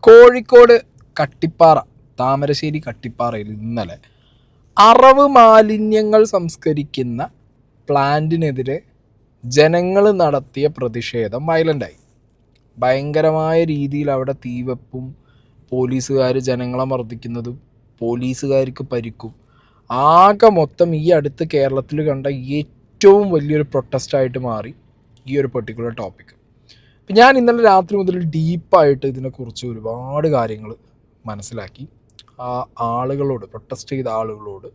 കോഴിക്കോട് കട്ടിപ്പാറ, താമരശ്ശേരി കട്ടിപ്പാറയിൽ ഇന്നലെ അറവ് മാലിന്യങ്ങൾ സംസ്കരിക്കുന്ന പ്ലാന്റിനെതിരെ ജനങ്ങൾ നടത്തിയ പ്രതിഷേധം വയലൻ്റായി. ഭയങ്കരമായ രീതിയിൽ അവിടെ തീവെപ്പും, പോലീസുകാർ ജനങ്ങളെ മർദ്ദിക്കുന്നതും, പോലീസുകാർക്ക് പരിക്കും, ആകെ മൊത്തം ഈ അടുത്ത് കേരളത്തിൽ കണ്ട ഏറ്റവും വലിയൊരു പ്രൊട്ടസ്റ്റായിട്ട് മാറി ഈ ഒരു പെർട്ടിക്കുലർ ടോപ്പിക്. അപ്പം ഞാൻ ഇന്നലെ രാത്രി മുതൽ ഡീപ്പായിട്ട് ഇതിനെക്കുറിച്ച് ഒരുപാട് കാര്യങ്ങൾ മനസ്സിലാക്കി. ആ ആളുകളോട്, പ്രൊട്ടസ്റ്റ് ചെയ്ത ആളുകളോട്,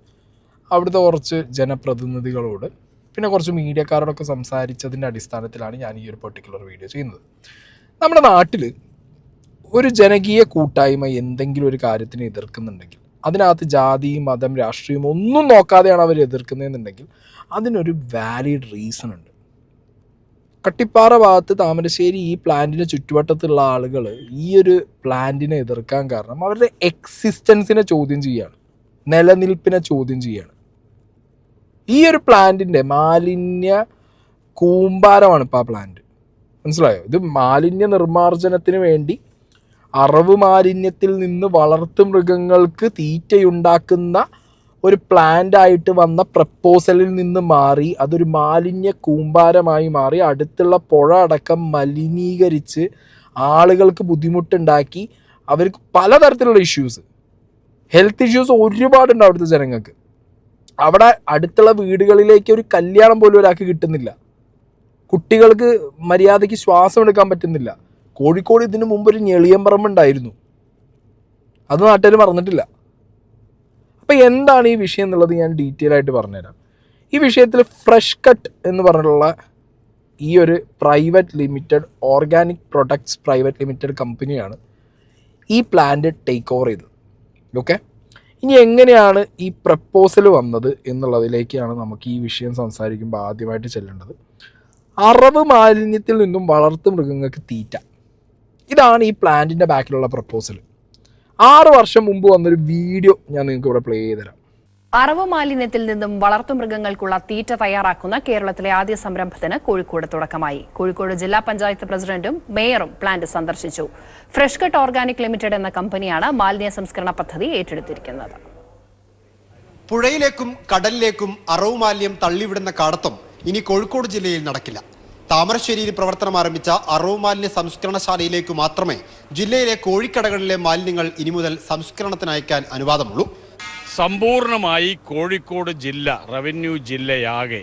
അവിടുത്തെ കുറച്ച് ജനപ്രതിനിധികളോട്, പിന്നെ കുറച്ച് മീഡിയക്കാരോടൊക്കെ സംസാരിച്ചതിൻ്റെ അടിസ്ഥാനത്തിലാണ് ഞാൻ ഈ ഒരു പെർട്ടിക്കുലർ വീഡിയോ ചെയ്യുന്നത്. നമ്മുടെ നാട്ടിൽ ഒരു ജനകീയ കൂട്ടായ്മ എന്തെങ്കിലും ഒരു കാര്യത്തിനെ എതിർക്കുന്നുണ്ടെങ്കിൽ, അതിനകത്ത് ജാതി, മതം, രാഷ്ട്രീയം ഒന്നും നോക്കാതെയാണ് അവർ എതിർക്കുന്നതെന്നുണ്ടെങ്കിൽ അതിനൊരു വാലിഡ് റീസൺ ഉണ്ട്. കട്ടിപ്പാറ ഭാഗത്ത് താമരശ്ശേരി ഈ പ്ലാന്റിന് ചുറ്റുവട്ടത്തുള്ള ആളുകൾ ഈ ഒരു പ്ലാന്റിനെ എതിർക്കാൻ കാരണം അവരുടെ എക്സിസ്റ്റൻസിനെ ചോദ്യം ചെയ്യുകയാണ്, നിലനിൽപ്പിനെ ചോദ്യം ചെയ്യുകയാണ്. ഈ ഒരു പ്ലാന്റിൻ്റെ മാലിന്യ കൂമ്പാരമാണ് ഇപ്പോൾ ആ പ്ലാന്റ്. മനസ്സിലായോ? ഇത് മാലിന്യ നിർമ്മാർജ്ജനത്തിന് വേണ്ടി അറവ് മാലിന്യത്തിൽ നിന്ന് വളർത്തു മൃഗങ്ങൾക്ക് തീറ്റയുണ്ടാക്കുന്ന ഒരു പ്ലാന്റായിട്ട് വന്ന പ്രപ്പോസലിൽ നിന്ന് മാറി അതൊരു മാലിന്യ കൂമ്പാരമായി മാറി അടുത്തുള്ള പുഴ അടക്കം മലിനീകരിച്ച് ആളുകൾക്ക് ബുദ്ധിമുട്ടുണ്ടാക്കി. അവർക്ക് പലതരത്തിലുള്ള ഇഷ്യൂസ്, ഹെൽത്ത് ഇഷ്യൂസ് ഒരുപാടുണ്ട് അവിടുത്തെ ജനങ്ങൾക്ക്. അവിടെ അടുത്തുള്ള വീടുകളിലേക്ക് ഒരു കല്യാണം പോലും ഒരാൾക്ക് കിട്ടുന്നില്ല, കുട്ടികൾക്ക് മര്യാദയ്ക്ക് ശ്വാസം എടുക്കാൻ പറ്റുന്നില്ല. കോഴിക്കോട് ഇതിനു മുമ്പ് ഒരു ഞെളിയമ്പറമ്പുണ്ടായിരുന്നു, അത് നാട്ടുകാർ മറന്നിട്ടില്ല. അപ്പോൾ എന്താണ് ഈ വിഷയം എന്നുള്ളത് ഞാൻ ഡീറ്റെയിൽ ആയിട്ട് പറഞ്ഞുതരാം. ഈ വിഷയത്തിൽ ഫ്രഷ് കട്ട് എന്ന് പറഞ്ഞിട്ടുള്ള ഈ ഒരു private limited, organic products private limited കമ്പനിയാണ് ഈ പ്ലാന്റ് ടേക്ക് ഓവർ ചെയ്തത്. ഓക്കെ, ഇനി എങ്ങനെയാണ് ഈ പ്രപ്പോസൽ വന്നത് എന്നുള്ളതിലേക്കാണ് നമുക്ക് ഈ വിഷയം സംസാരിക്കുമ്പോൾ ആദ്യമായിട്ട് ചെല്ലേണ്ടത്. അറവ് മാലിന്യത്തിൽ നിന്നും വളർത്തു മൃഗങ്ങൾക്ക് തീറ്റ, ഇതാണ് ഈ പ്ലാന്റിൻ്റെ ബാക്കിലുള്ള പ്രപ്പോസൽ. 6 വർഷം മുമ്പ് വന്നൊരു വീഡിയോ ഞാൻ നിങ്ങൾക്ക് ഇവിടെ പ്ലേ ചെയ്തുതരാം. അറവ് മാലിന്യത്തിൽ നിന്നും വളർത്തുമൃഗങ്ങൾക്കുള്ള തീറ്റ തയ്യാറാക്കുന്ന കേരളത്തിലെ ആദ്യ സംരംഭത്തിന് കോഴിക്കോട് തുടക്കമായി. കോഴിക്കോട് ജില്ലാ പഞ്ചായത്ത് പ്രസിഡന്റും മേയറും പ്ലാന്റ് സന്ദർശിച്ചു. ഫ്രഷ് കട്ട് ഓർഗാനിക് ലിമിറ്റഡ് എന്ന കമ്പനിയാണ് മാലിന്യ സംസ്കരണ പദ്ധതി ഏറ്റെടുത്തിരിക്കുന്നത്. പുഴയിലേക്കും കടലിലേക്കും അറവ് മാലിന്യം തള്ളിവിടുന്ന കാടത്തം ഇനി കോഴിക്കോട് ജില്ലയിൽ നടക്കില്ല. താമരശ്ശേരിയിൽ പ്രവർത്തനം ആരംഭിച്ച അറവ് മാലിന്യ സംസ്കരണശാലയിലേക്ക് മാത്രമേ ജില്ലയിലെ കോഴിക്കടകളിലെ മാലിന്യങ്ങൾ ഇനി മുതൽ സംസ്കരണത്തിന് അനുവാദമുള്ളൂ. സമ്പൂർണമായി കോഴിക്കോട് ജില്ല, റവന്യൂ ജില്ലയാകെ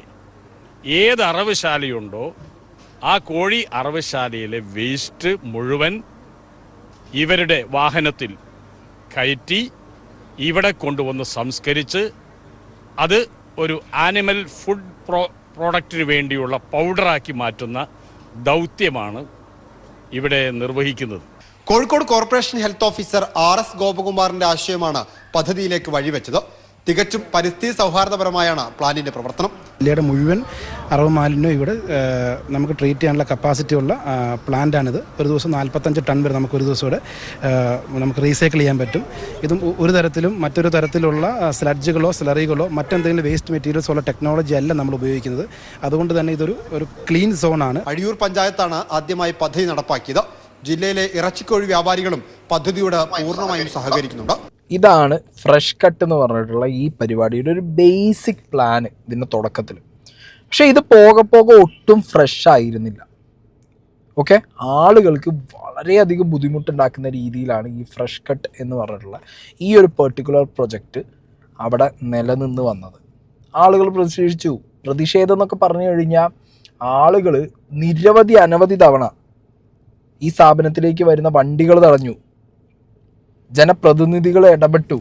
ഏത് അറവുശാലയുണ്ടോ ആ കോഴി അറവുശാലയിലെ വേസ്റ്റ് മുഴുവൻ ഇവരുടെ വാഹനത്തിൽ കയറ്റി ഇവിടെ കൊണ്ടുവന്ന് സംസ്കരിച്ച് അത് ഒരു ആനിമൽ ഫുഡ് പ്രോഡക്റ്റിന് വേണ്ടിയുള്ള പൗഡറാക്കി മാറ്റുന്ന ദൗത്യമാണ് ഇവിടെ നിർവഹിക്കുന്നത്. Kozhikode corporation health officer RS ഗോപകുമാറിന്റെ ആശയമാണ് പദ്ധതിയിലേക്ക് വഴിവെച്ചത്. തികച്ചും പരിസ്ഥിതി സൗഹാർദ്ദപരമായാണ് പ്ലാന്റിന്റെ പ്രവർത്തനം. ജില്ലയുടെ മുഴുവൻ അറവ് മാലിന്യം ഇവിടെ നമുക്ക് ട്രീറ്റ് ചെയ്യാനുള്ള കപ്പാസിറ്റി ഉള്ള പ്ലാന്റാണിത്. ഒരു ദിവസം 45 ടൺ വരെ നമുക്ക് ഒരു ദിവസം ഇവിടെ നമുക്ക് റീസൈക്കിൾ ചെയ്യാൻ പറ്റും. ഇതും ഒരു തരത്തിലും മറ്റൊരു തരത്തിലുള്ള സ്ലഡ്ജുകളോ സ്ലറികളോ മറ്റെന്തെങ്കിലും വേസ്റ്റ് മെറ്റീരിയൽസോ ഉള്ള ടെക്നോളജി അല്ല നമ്മൾ ഉപയോഗിക്കുന്നത്. അതുകൊണ്ട് തന്നെ ഇതൊരു ക്ലീൻ സോണാണ്. അഴിയൂർ പഞ്ചായത്താണ് ആദ്യമായി പദ്ധതി നടപ്പാക്കിയത്. ജില്ലയിലെ ഇറച്ചിക്കോഴി വ്യാപാരികളും പദ്ധതിയോട് പൂർണ്ണമായും സഹകരിക്കുന്നുണ്ട്. ഇതാണ് ഫ്രഷ് കട്ട് എന്ന് പറഞ്ഞിട്ടുള്ള ഈ പരിപാടിയുടെ ഒരു ബേസിക് പ്ലാൻ ഇതിൻ്റെ തുടക്കത്തിൽ. പക്ഷേ ഇത് പോകെ ഒട്ടും ഫ്രഷ് ആയിരുന്നില്ല. ഓക്കെ, ആളുകൾക്ക് വളരെയധികം ബുദ്ധിമുട്ടുണ്ടാക്കുന്ന രീതിയിലാണ് ഈ ഫ്രഷ് കട്ട് എന്ന് പറഞ്ഞിട്ടുള്ള ഈ ഒരു പെർട്ടിക്കുലർ പ്രൊജക്റ്റ് അവിടെ നിലനിന്ന് വന്നത്. ആളുകൾ പ്രതിഷേധം എന്നൊക്കെ പറഞ്ഞു കഴിഞ്ഞാൽ ആളുകൾ അനവധി തവണ ഈ സ്ഥാപനത്തിലേക്ക് വരുന്ന വണ്ടികൾ തടഞ്ഞു, ജനപ്രതിനിധികൾ ഇടപെട്ടു,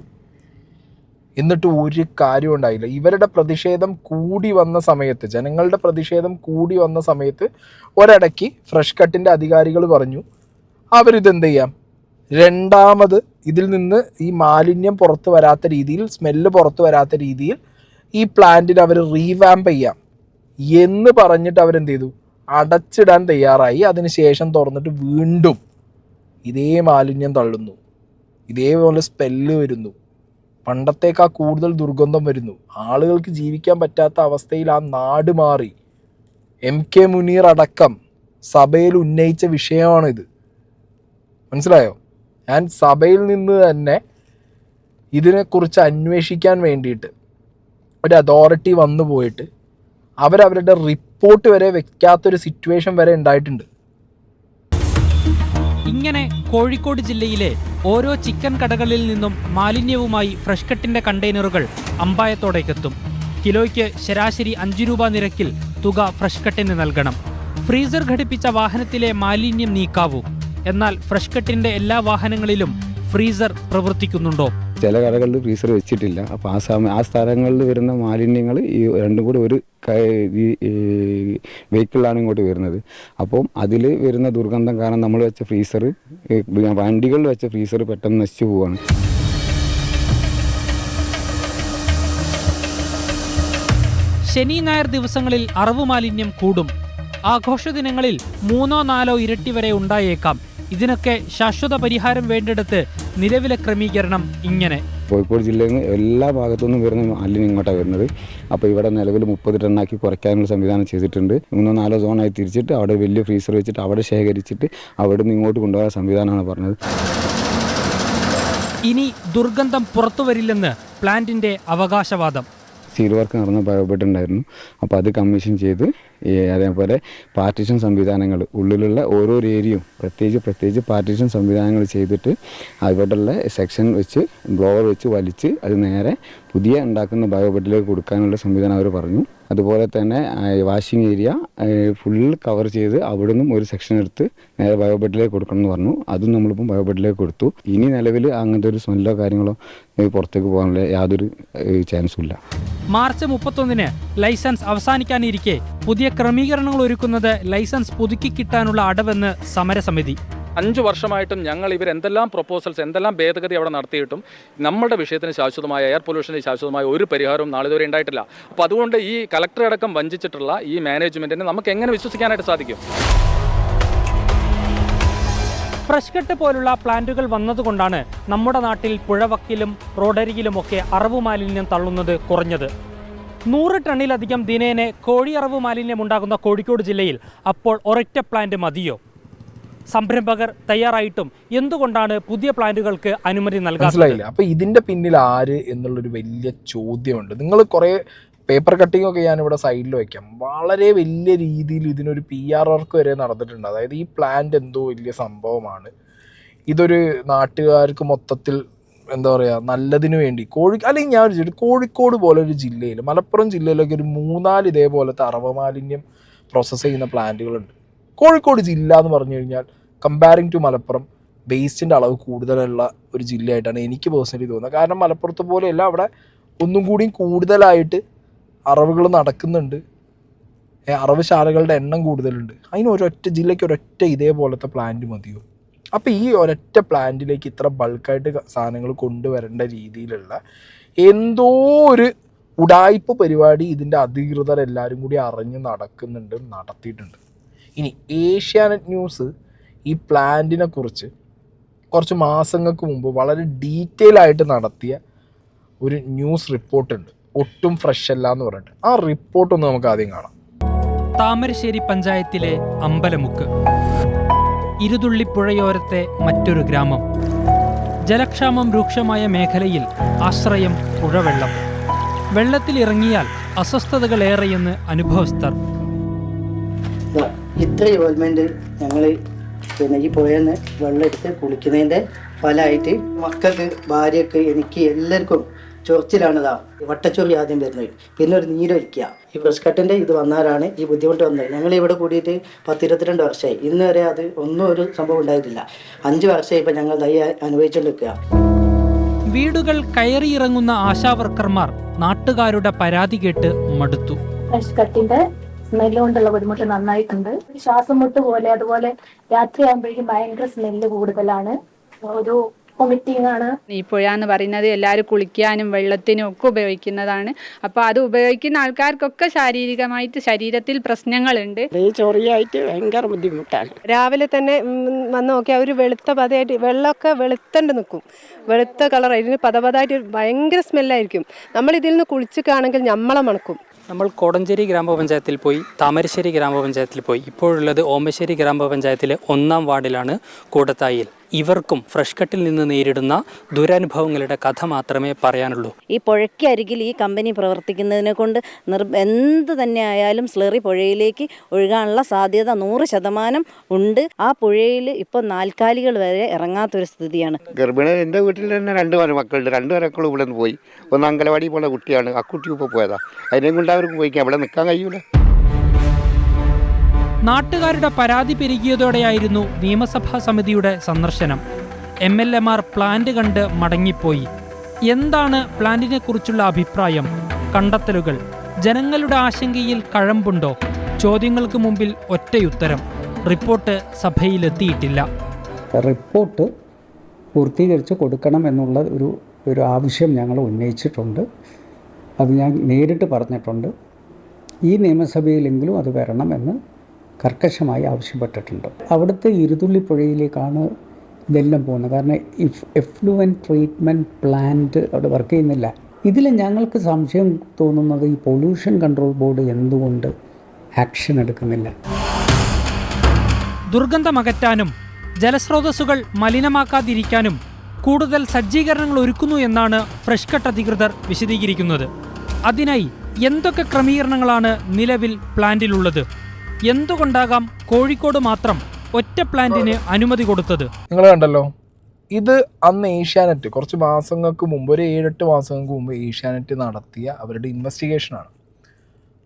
എന്നിട്ട് ഒരു കാര്യം ഉണ്ടായില്ല. ഇവരുടെ പ്രതിഷേധം കൂടി വന്ന സമയത്ത്, ജനങ്ങളുടെ പ്രതിഷേധം കൂടി വന്ന സമയത്ത് ഒരിടയ്ക്ക് ഫ്രഷ് കട്ടിൻ്റെ അധികാരികൾ പറഞ്ഞു അവരിതെന്ത് ചെയ്യാം, രണ്ടാമത് ഇതിൽ നിന്ന് ഈ മാലിന്യം പുറത്ത് വരാത്ത രീതിയിൽ, സ്മെല്ല് പുറത്ത് വരാത്ത രീതിയിൽ ഈ പ്ലാന്റിന് അവർ റീവാമ്പ് ചെയ്യാം എന്ന് പറഞ്ഞിട്ട് അവരെന്ത് ചെയ്തു, അടച്ചിടാൻ തയ്യാറായി. അതിനുശേഷം തുറന്നിട്ട് വീണ്ടും ഇതേ മാലിന്യം തള്ളുന്നു, ഇതേപോലെ സ്മെല്ല് വരുന്നു, പണ്ടത്തേക്കാൾ കൂടുതൽ ദുർഗന്ധം വരുന്നു. ആളുകൾക്ക് ജീവിക്കാൻ പറ്റാത്ത അവസ്ഥയിൽ ആ നാട് മാറി. MK മുനീർ അടക്കം സഭയിൽ ഉന്നയിച്ച വിഷയമാണിത്. മനസ്സിലായോ? ഞാൻ സഭയിൽ നിന്ന് തന്നെ ഇതിനെക്കുറിച്ച് അന്വേഷിക്കാൻ വേണ്ടിയിട്ട് ഒരു അതോറിറ്റി വന്നു പോയിട്ട് അവരവരുടെ റിപ്പോർട്ട് വരെ വെക്കാത്തൊരു സിറ്റുവേഷൻ വരെ ഉണ്ടായിട്ടുണ്ട്. ഇങ്ങനെ കോഴിക്കോട് ജില്ലയിലെ ഓരോ ചിക്കൻ കടകളിൽ നിന്നും മാലിന്യവുമായി ഫ്രഷ് കട്ടിന്റെ കണ്ടെയ്നറുകൾ അമ്പായത്തോടേക്കെത്തും. കിലോയ്ക്ക് ശരാശരി 5 രൂപ നിരക്കിൽ തുക ഫ്രഷ് കട്ടിന് നൽകണം. ഫ്രീസർ ഘടിപ്പിച്ച വാഹനത്തിലെ മാലിന്യം നീക്കാവൂ. എന്നാൽ ഫ്രഷ് കട്ടിന്റെ എല്ലാ വാഹനങ്ങളിലും ഫ്രീസർ പ്രവർത്തിക്കുന്നുണ്ടോ? ചില കടകളിൽ ഫ്രീസർ വെച്ചിട്ടില്ല. അപ്പോൾ ആ സ്ഥലങ്ങളിൽ വരുന്ന മാലിന്യങ്ങൾ ഈ രണ്ടും കൂടി ഒരു വെഹിക്കിളിലാണ് ഇങ്ങോട്ട് വരുന്നത്. അപ്പം അതിൽ വരുന്ന ദുർഗന്ധം കാരണം നമ്മൾ വെച്ച ഫ്രീസർ, വണ്ടികളിൽ വെച്ച ഫ്രീസർ പെട്ടെന്ന് നശിച്ചു പോവുകയാണ്. ശനി ഞായർ ദിവസങ്ങളിൽ അറവ് മാലിന്യം കൂടും. ആഘോഷ ദിനങ്ങളിൽ 3-4 ഇരട്ടി വരെ ഉണ്ടായേക്കാം. ഇതിനൊക്കെ ശാശ്വത പരിഹാരം വേണ്ടിടത്ത് നിലവിലെ ക്രമീകരണം ഇങ്ങനെ. കോഴിക്കോട് ജില്ലയിൽ നിന്ന് എല്ലാ ഭാഗത്തുനിന്നും വരുന്ന മാലിന്യം ഇങ്ങോട്ടാണ് വരുന്നത്. അപ്പോൾ ഇവിടെ നിലവിൽ 30 ടണ്ണാക്കി കുറയ്ക്കാനുള്ള സംവിധാനം ചെയ്തിട്ടുണ്ട്. 3-4 സോണായി തിരിച്ചിട്ട് അവിടെ വലിയ ഫ്രീസർ വെച്ചിട്ട് അവിടെ ശേഖരിച്ചിട്ട് അവിടെ നിന്ന് ഇങ്ങോട്ട് കൊണ്ടുപോകാൻ സംവിധാനമാണ് പറഞ്ഞത്. ഇനി ദുർഗന്ധം പുറത്തു വരില്ലെന്ന് പ്ലാന്റിന്റെ അവകാശവാദം. സീൽ വർക്ക് നടന്ന ഭയപ്പെട്ടുണ്ടായിരുന്നു. അപ്പോൾ അത് കമ്മീഷൻ ചെയ്ത് അതേപോലെ പാർട്ടീഷൻ സംവിധാനങ്ങൾ ഉള്ളിലുള്ള ഓരോ ഏരിയയും പ്രത്യേകിച്ച് പാർട്ടീഷൻ സംവിധാനങ്ങൾ ചെയ്തിട്ട് അവിടെയുള്ള സെക്ഷൻ വെച്ച് ബ്ലോവർ വെച്ച് വലിച്ച് അത് നേരെ പുതിയ ഉണ്ടാക്കുന്ന ബയോബെഡിലേക്ക് കൊടുക്കാനുള്ള സംവിധാനം അവർ പറഞ്ഞു. അതുപോലെ തന്നെ വാഷിംഗ് ഏരിയ ഫുൾ കവർ ചെയ്ത് അവിടെ നിന്നും ഒരു സെക്ഷൻ എടുത്ത് നേരെ ബയോബെഡിലേക്ക് കൊടുക്കണം എന്ന് പറഞ്ഞു. അതും നമ്മളിപ്പം ബയോബെഡിലേക്ക് കൊടുത്തു. ഇനി നിലവിൽ അങ്ങനത്തെ ഒരു സ്മെല്ലോ കാര്യങ്ങളോ പുറത്തേക്ക് പോകാനുള്ള യാതൊരു ചാൻസും ഇല്ല. മാർച്ച് 31 ലൈസൻസ് അവസാനിക്കാനിരിക്കെ പുതിയ ക്രമീകരണങ്ങൾ ഒരുക്കുന്നത് ലൈസൻസ് പുതുക്കി കിട്ടാനുള്ള അടവെന്ന് സമരസമിതി. 5 വർഷമായിട്ടും ഞങ്ങൾ എന്തെല്ലാം പ്രൊപ്പോസൽസ്, എന്തെല്ലാം ഭേദഗതി അവിടെ നടത്തിയിട്ടും നമ്മുടെ വിഷയത്തിന് ശാശ്വതമായ എയർ പൊല്യൂഷന് ശാശ്വതമായ ഒരു പരിഹാരവും നാളിതുവരെ ഉണ്ടായിട്ടില്ല. അപ്പോൾ അതുകൊണ്ട് ഈ കളക്ടറെ അടക്കം വഞ്ചിച്ചിട്ടുള്ള ഈ മാനേജ്മെന്റിനെ നമുക്ക് എങ്ങനെ വിശ്വസിക്കാനായിട്ട് സാധിക്കും? ഫ്രഷ് കട്ട് പോലുള്ള പ്ലാന്റുകൾ വന്നതുകൊണ്ടാണ് നമ്മുടെ നാട്ടിൽ പുഴവക്കിലും റോഡരികിലുമൊക്കെ അറവ് മാലിന്യം തള്ളുന്നത് കുറഞ്ഞത്. 100 ടണ്ണിലധികം ദിനേനെ കോഴിയറവ് മാലിന്യം ഉണ്ടാകുന്ന കോഴിക്കോട് ജില്ലയിൽ അപ്പോൾ ഒരൊറ്റ പ്ലാന്റ് മതിയോ? സംരംഭകർ തയ്യാറായിട്ടും എന്തുകൊണ്ടാണ് പുതിയ പ്ലാന്റുകൾക്ക് അനുമതി നൽകാത്തത്? അപ്പോൾ ഇതിന്റെ പിന്നിൽ ആര് എന്നുള്ളൊരു വലിയ ചോദ്യമുണ്ട്. നിങ്ങൾ കുറേ പേപ്പർ കട്ടിംഗ് ഒക്കെ ഞാനിവിടെ സൈഡിൽ വയ്ക്കാം. വളരെ വലിയ രീതിയിൽ ഇതിനൊരു PR വർക്ക് വരെ നടന്നിട്ടുണ്ട്. അതായത് ഈ പ്ലാന്റ് എന്തോ വലിയ സംഭവമാണ്, ഇതൊരു നാട്ടുകാർക്ക് മൊത്തത്തിൽ എന്താ പറയുക നല്ലതിന് വേണ്ടി അല്ലെങ്കിൽ ഞാൻ വിചാരിച്ചു കോഴിക്കോട് പോലെ ഒരു ജില്ലയിൽ, മലപ്പുറം ജില്ലയിലൊക്കെ ഒരു 3-4 ഇതേപോലത്തെ അറവ് മാലിന്യം പ്രോസസ്സ് ചെയ്യുന്ന പ്ലാന്റുകളുണ്ട്. കോഴിക്കോട് ജില്ല എന്ന് പറഞ്ഞു കഴിഞ്ഞാൽ കമ്പാരിങ് ടു മലപ്പുറം വേസ്റ്റിൻ്റെ അളവ് കൂടുതലുള്ള ഒരു ജില്ലയായിട്ടാണ് എനിക്ക് പേഴ്സണലി തോന്നുന്നത്. കാരണം മലപ്പുറത്ത് പോലെയല്ല, അവിടെ ഒന്നും കൂടിയും കൂടുതലായിട്ട് അറവുകൾ നടക്കുന്നുണ്ട്, അറവുശാലകളുടെ എണ്ണം കൂടുതലുണ്ട്. അതിന് ജില്ലയ്ക്ക് ഒരൊറ്റ ഇതേപോലത്തെ പ്ലാന്റ് മതിയോ? അപ്പോൾ ഈ ഒരൊറ്റ പ്ലാന്റിലേക്ക് ഇത്ര ബൾക്കായിട്ട് സാധനങ്ങൾ കൊണ്ടുവരേണ്ട രീതിയിലുള്ള എന്തോ ഒരു ഉഡായിപ്പ് പരിപാടി ഇതിൻ്റെ അധികൃതർ എല്ലാവരും കൂടി അറിഞ്ഞ് നടത്തിയിട്ടുണ്ട്. ഇനി ഏഷ്യാനെറ്റ് ന്യൂസ് ഈ പ്ലാന്റിനെ കുറിച്ച് കുറച്ച് മാസങ്ങൾക്ക് മുമ്പ് വളരെ ഡീറ്റെയിൽ ആയിട്ട് നടത്തിയ ഒരു ന്യൂസ് റിപ്പോർട്ടുണ്ട്, ഒട്ടും ഫ്രഷ് അല്ല എന്ന് പറഞ്ഞിട്ട്. ആ റിപ്പോർട്ടൊന്ന് നമുക്ക് ആദ്യം കാണാം. താമരശ്ശേരി പഞ്ചായത്തിലെ അമ്പലമുക്ക്, ഇരുതുള്ളിപ്പുഴയോരത്തെ മറ്റൊരു ഗ്രാമം. ജലക്ഷാമം രൂക്ഷമായ മേഖലയിൽ ആശ്രയം പുഴവെള്ളം. വെള്ളത്തിലിറങ്ങിയാൽ അസ്വസ്ഥതകളേറെയെന്ന് അനുഭവസ്ഥർ. ഇത്ര ഇൻവോൾവ്മെന്റ് ഞങ്ങൾ ഈ പുഴന്ന് വെള്ളം എടുത്ത് കുളിക്കുന്നതിൻ്റെ ഫലമായിട്ട് മക്കൾക്ക്, ഭാര്യക്ക്, എനിക്ക് എല്ലാവർക്കും ചൊറിച്ചിലാണിതാ. വട്ടച്ചൊറി ആദ്യം വരുന്നത്, പിന്നെ ഒരു നീരൊലിക്കുക. ഈ ഫ്രഷ് കട്ടിൻ്റെ ഇത് വന്നാലാണ് ഈ ബുദ്ധിമുട്ട് വന്നത്. ഞങ്ങൾ ഇവിടെ കൂടിയിട്ട് 10-22 വർഷമായി. ഇന്ന് വരെ അത് ഒരു സംഭവം ഉണ്ടായിട്ടില്ല. 5 വർഷമായി ഇപ്പം ഞങ്ങൾ അനുഭവിച്ചുകൊണ്ടിരിക്കുക. വീടുകൾ കയറിയിറങ്ങുന്ന ആശാവർക്കർമാർ നാട്ടുകാരുടെ പരാതി കേട്ട് മടുത്തു. ഫ്രഷ് കട്ടിന്റെ സ്മെല്ല് കൊണ്ടുള്ള ബുദ്ധിമുട്ട് നന്നായിട്ടുണ്ട്. ശ്വാസം മുട്ട് പോലെ, അതുപോലെ രാത്രിയാകുമ്പോഴേക്കും ഭയങ്കര സ്മെല്ല് കൂടുതലാണ്, ഒരു വൊമിറ്റിംഗ് ആണ്. ഈ പുഴ എന്ന് പറയുന്നത് എല്ലാവരും കുളിക്കാനും വെള്ളത്തിനും ഒക്കെ ഉപയോഗിക്കുന്നതാണ്. അപ്പോൾ അത് ഉപയോഗിക്കുന്ന ആൾക്കാർക്കൊക്കെ ശാരീരികമായിട്ട് ശരീരത്തിൽ പ്രശ്നങ്ങളുണ്ട്. ഈ ചൊറിയായിട്ട് ഭയങ്കര ബുദ്ധിമുട്ടാണ്. രാവിലെ തന്നെ വന്ന് നോക്കിയാൽ ഒരു വെളുത്ത പതയായിട്ട് വെള്ളമൊക്കെ വെളുത്തണ്ട് നിൽക്കും, വെളുത്ത കളർ. ഇതിന് പതപതായിട്ട് ഭയങ്കര സ്മെല്ലായിരിക്കും. നമ്മൾ ഇതിൽ നിന്ന് കുളിച്ചിട്ടാണെങ്കിൽ നമ്മളെ മണക്കും. നമ്മൾ കോടഞ്ചേരി ഗ്രാമപഞ്ചായത്തിൽ പോയി, താമരശ്ശേരി ഗ്രാമപഞ്ചായത്തിൽ പോയി. ഇപ്പോഴുള്ളത് ഓമശ്ശേരി ഗ്രാമപഞ്ചായത്തിലെ 1-ാം വാർഡിലാണ്, കൂടത്തായിൽ. ഇവർക്കും ഫ്രഷ് കട്ടിൽ നിന്ന് നേരിടുന്ന ദുരനുഭവങ്ങളുടെ കഥ മാത്രമേ പറയാനുള്ളൂ. ഈ പുഴയ്ക്കരികിൽ ഈ കമ്പനി പ്രവർത്തിക്കുന്നതിനെ കൊണ്ട് എന്ത് തന്നെ ആയാലും സ്ലറി പുഴയിലേക്ക് ഒഴുകാനുള്ള സാധ്യത 100% ഉണ്ട്. ആ പുഴയിൽ ഇപ്പോൾ നാൽക്കാലികൾ വരെ ഇറങ്ങാത്തൊരു സ്ഥിതിയാണ്. ഗർഭിണി എൻ്റെ വീട്ടിൽ തന്നെ 2 മക്കളുണ്ട്. 2 മക്കളും ഇവിടെ നിന്ന് പോയി. ഒന്ന് അങ്കലവാടി പോണ കുട്ടിയാണ്, ആ കുട്ടി ഇപ്പോൾ പോയതാ. അതിനെയും കൊണ്ട് അവർക്ക് പോയിക്കാൻ അവിടെ നിൽക്കാൻ കഴിയൂല. നാട്ടുകാരുടെ പരാതി പെരുകിയതോടെയായിരുന്നു നിയമസഭാ സമിതിയുടെ സന്ദർശനം. MLAമാർ പ്ലാന്റ് കണ്ട് മടങ്ങിപ്പോയി. എന്താണ് പ്ലാന്റിനെ കുറിച്ചുള്ള അഭിപ്രായം? കണ്ടെത്തലുകൾ? ജനങ്ങളുടെ ആശങ്കയിൽ കഴമ്പുണ്ടോ? ചോദ്യങ്ങൾക്ക് മുമ്പിൽ ഒറ്റയുത്തരം: റിപ്പോർട്ട് സഭയിലെത്തിയിട്ടില്ല. റിപ്പോർട്ട് പൂർത്തീകരിച്ച് കൊടുക്കണം എന്നുള്ള ഒരു ആവശ്യം ഞങ്ങൾ ഉന്നയിച്ചിട്ടുണ്ട്. അത് ഞാൻ നേരിട്ട് പറഞ്ഞിട്ടുണ്ട്. ഈ നിയമസഭയിലെങ്കിലും അത് വരണമെന്ന് കർക്കശമായി ആവശ്യപ്പെട്ടിട്ടുണ്ട്. അവിടുത്തെ ഇരുതുള്ളി പുഴയിലേക്കാണ് ഇതെല്ലാം പോകുന്നത്. കാരണം എഫ്ലുവൻറ്റ് ട്രീറ്റ്മെൻറ്റ് പ്ലാന്റ് അവിടെ വർക്ക് ചെയ്യുന്നില്ല. ഇതിൽ ഞങ്ങൾക്ക് സംശയം തോന്നുന്നത് ഈ പൊല്യൂഷൻ കൺട്രോൾ ബോർഡ് എന്തുകൊണ്ട് ആക്ഷൻ എടുക്കുന്നില്ല? ദുർഗന്ധമകറ്റാനും ജലസ്രോതസ്സുകൾ മലിനമാക്കാതിരിക്കാനും കൂടുതൽ സജ്ജീകരണങ്ങൾ ഒരുക്കുന്നു എന്നാണ് ഫ്രഷ് കട്ട് അധികൃതർ വിശദീകരിക്കുന്നത്. അതിനായി എന്തൊക്കെ ക്രമീകരണങ്ങളാണ് നിലവിൽ പ്ലാന്റിലുള്ളത്? എന്തുകൊണ്ടാകാം കോഴിക്കോട് മാത്രം ഒറ്റ പ്ലാന്റിന് അനുമതി കൊടുത്തത്? നിങ്ങൾ കണ്ടല്ലോ, ഇത് അന്ന് ഏഷ്യാനെറ്റ് കുറച്ച് മാസങ്ങൾക്ക് മുമ്പ്, ഒരു 7-8 മാസങ്ങൾക്ക് മുമ്പ് ഏഷ്യാനെറ്റ് നടത്തിയ അവരുടെ ഇൻവെസ്റ്റിഗേഷനാണ്.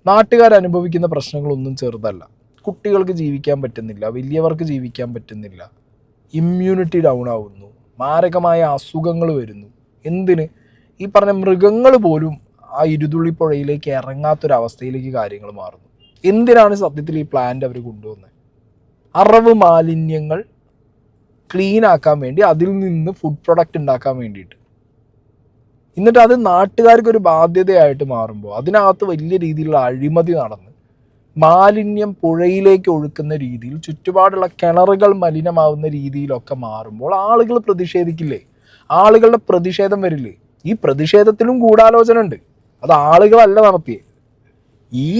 നാട്ടുകാർ അനുഭവിക്കുന്ന പ്രശ്നങ്ങളൊന്നും ചെറുതല്ല. കുട്ടികൾക്ക് ജീവിക്കാൻ പറ്റുന്നില്ല, വലിയവർക്ക് ജീവിക്കാൻ പറ്റുന്നില്ല, ഇമ്മ്യൂണിറ്റി ഡൗൺ ആവുന്നു, മാരകമായ അസുഖങ്ങൾ വരുന്നു. എന്തിന്? ഈ പറഞ്ഞ മൃഗങ്ങൾ പോലും ആ ഇരുതുള്ളി പുഴയിലേക്ക് ഇറങ്ങാത്തൊരവസ്ഥയിലേക്ക് കാര്യങ്ങൾ മാറുന്നു. എന്തിനാണ് സത്യത്തിൽ ഈ പ്ലാന്റ് അവർ കൊണ്ടുവന്നത്? അറവ് മാലിന്യങ്ങൾ ക്ലീൻ ആക്കാൻ വേണ്ടി, അതിൽ നിന്ന് ഫുഡ് പ്രൊഡക്റ്റ് ഉണ്ടാക്കാൻ വേണ്ടിയിട്ട്. എന്നിട്ട് അത് നാട്ടുകാർക്കൊരു ബാധ്യതയായിട്ട് മാറുമ്പോൾ അതിനകത്ത് വലിയ രീതിയിലുള്ള അഴിമതി നടന്ന് മാലിന്യം പുഴയിലേക്ക് ഒഴുക്കുന്ന രീതിയിൽ, ചുറ്റുപാടുള്ള കിണറുകൾ മലിനമാവുന്ന രീതിയിലൊക്കെ മാറുമ്പോൾ ആളുകൾ പ്രതിഷേധിക്കില്ലേ? ആളുകളുടെ പ്രതിഷേധം വരില്ലേ? ഈ പ്രതിഷേധത്തിലും ഗൂഢാലോചന ഉണ്ട്. അത് ആളുകളല്ല നടത്തിയേ. ഈ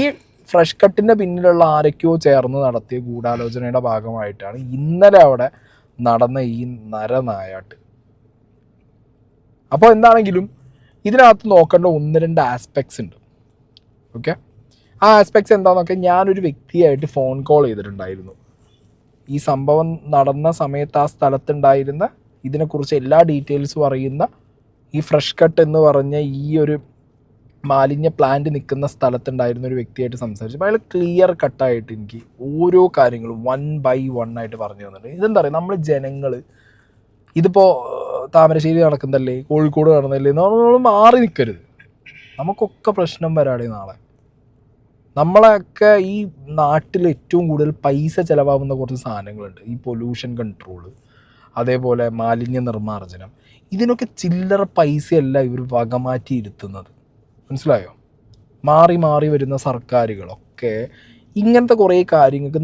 ഫ്രഷ് കട്ടിൻ്റെ പിന്നിലുള്ള ആരൊക്കെയോ ചേർന്ന് നടത്തിയ ഗൂഢാലോചനയുടെ ഭാഗമായിട്ടാണ് ഇന്നലെ അവിടെ നടന്ന ഈ നരനായാട്ട്. അപ്പോൾ എന്താണെങ്കിലും ഇതിനകത്ത് നോക്കേണ്ട 1-2 ആസ്പെക്ട്സ് ഉണ്ട്. ഓക്കെ, ആ ആസ്പെക്ട്സ് എന്താണെന്നൊക്കെ ഞാനൊരു വ്യക്തിയായിട്ട് ഫോൺ കോൾ ചെയ്തിട്ടുണ്ടായിരുന്നു. ഈ സംഭവം നടന്ന സമയത്ത് ആ സ്ഥലത്തുണ്ടായിരുന്ന, ഇതിനെക്കുറിച്ച് എല്ലാ ഡീറ്റെയിൽസും അറിയുന്ന, ഈ ഫ്രഷ് കട്ട് എന്ന് പറഞ്ഞ ഈ ഒരു മാലിന്യ പ്ലാന്റ് നിൽക്കുന്ന സ്ഥലത്തുണ്ടായിരുന്ന ഒരു വ്യക്തിയായിട്ട് സംസാരിച്ചപ്പോൾ അയാൾ ക്ലിയർ കട്ടായിട്ട് എനിക്ക് ഓരോ കാര്യങ്ങളും 1 by 1 ആയിട്ട് പറഞ്ഞു തന്നിട്ടുണ്ട്. ഇതെന്താ പറയുക, നമ്മൾ ജനങ്ങൾ ഇതിപ്പോൾ താമരശ്ശേരി നടക്കുന്നതല്ലേ, കോഴിക്കോട് നടന്നതല്ലേ, നമ്മൾ മാറി നിൽക്കരുത്. നമുക്കൊക്കെ പ്രശ്നം വരാതെ നാളെ. നമ്മളൊക്കെ ഈ നാട്ടിൽ ഏറ്റവും കൂടുതൽ പൈസ ചിലവാകുന്ന കുറച്ച് സാധനങ്ങളുണ്ട്. ഈ പൊല്യൂഷൻ കൺട്രോള്, അതേപോലെ മാലിന്യ നിർമ്മാർജ്ജനം. ഇതിനൊക്കെ ചില്ലറ പൈസയല്ല ഇവർ വകമാറ്റി ഇരുത്തുന്നത്. മനസ്സിലായോ? മാറി മാറി വരുന്ന സർക്കാരുകളൊക്കെ ഇങ്ങനത്തെ കുറേ കാര്യങ്ങൾക്ക്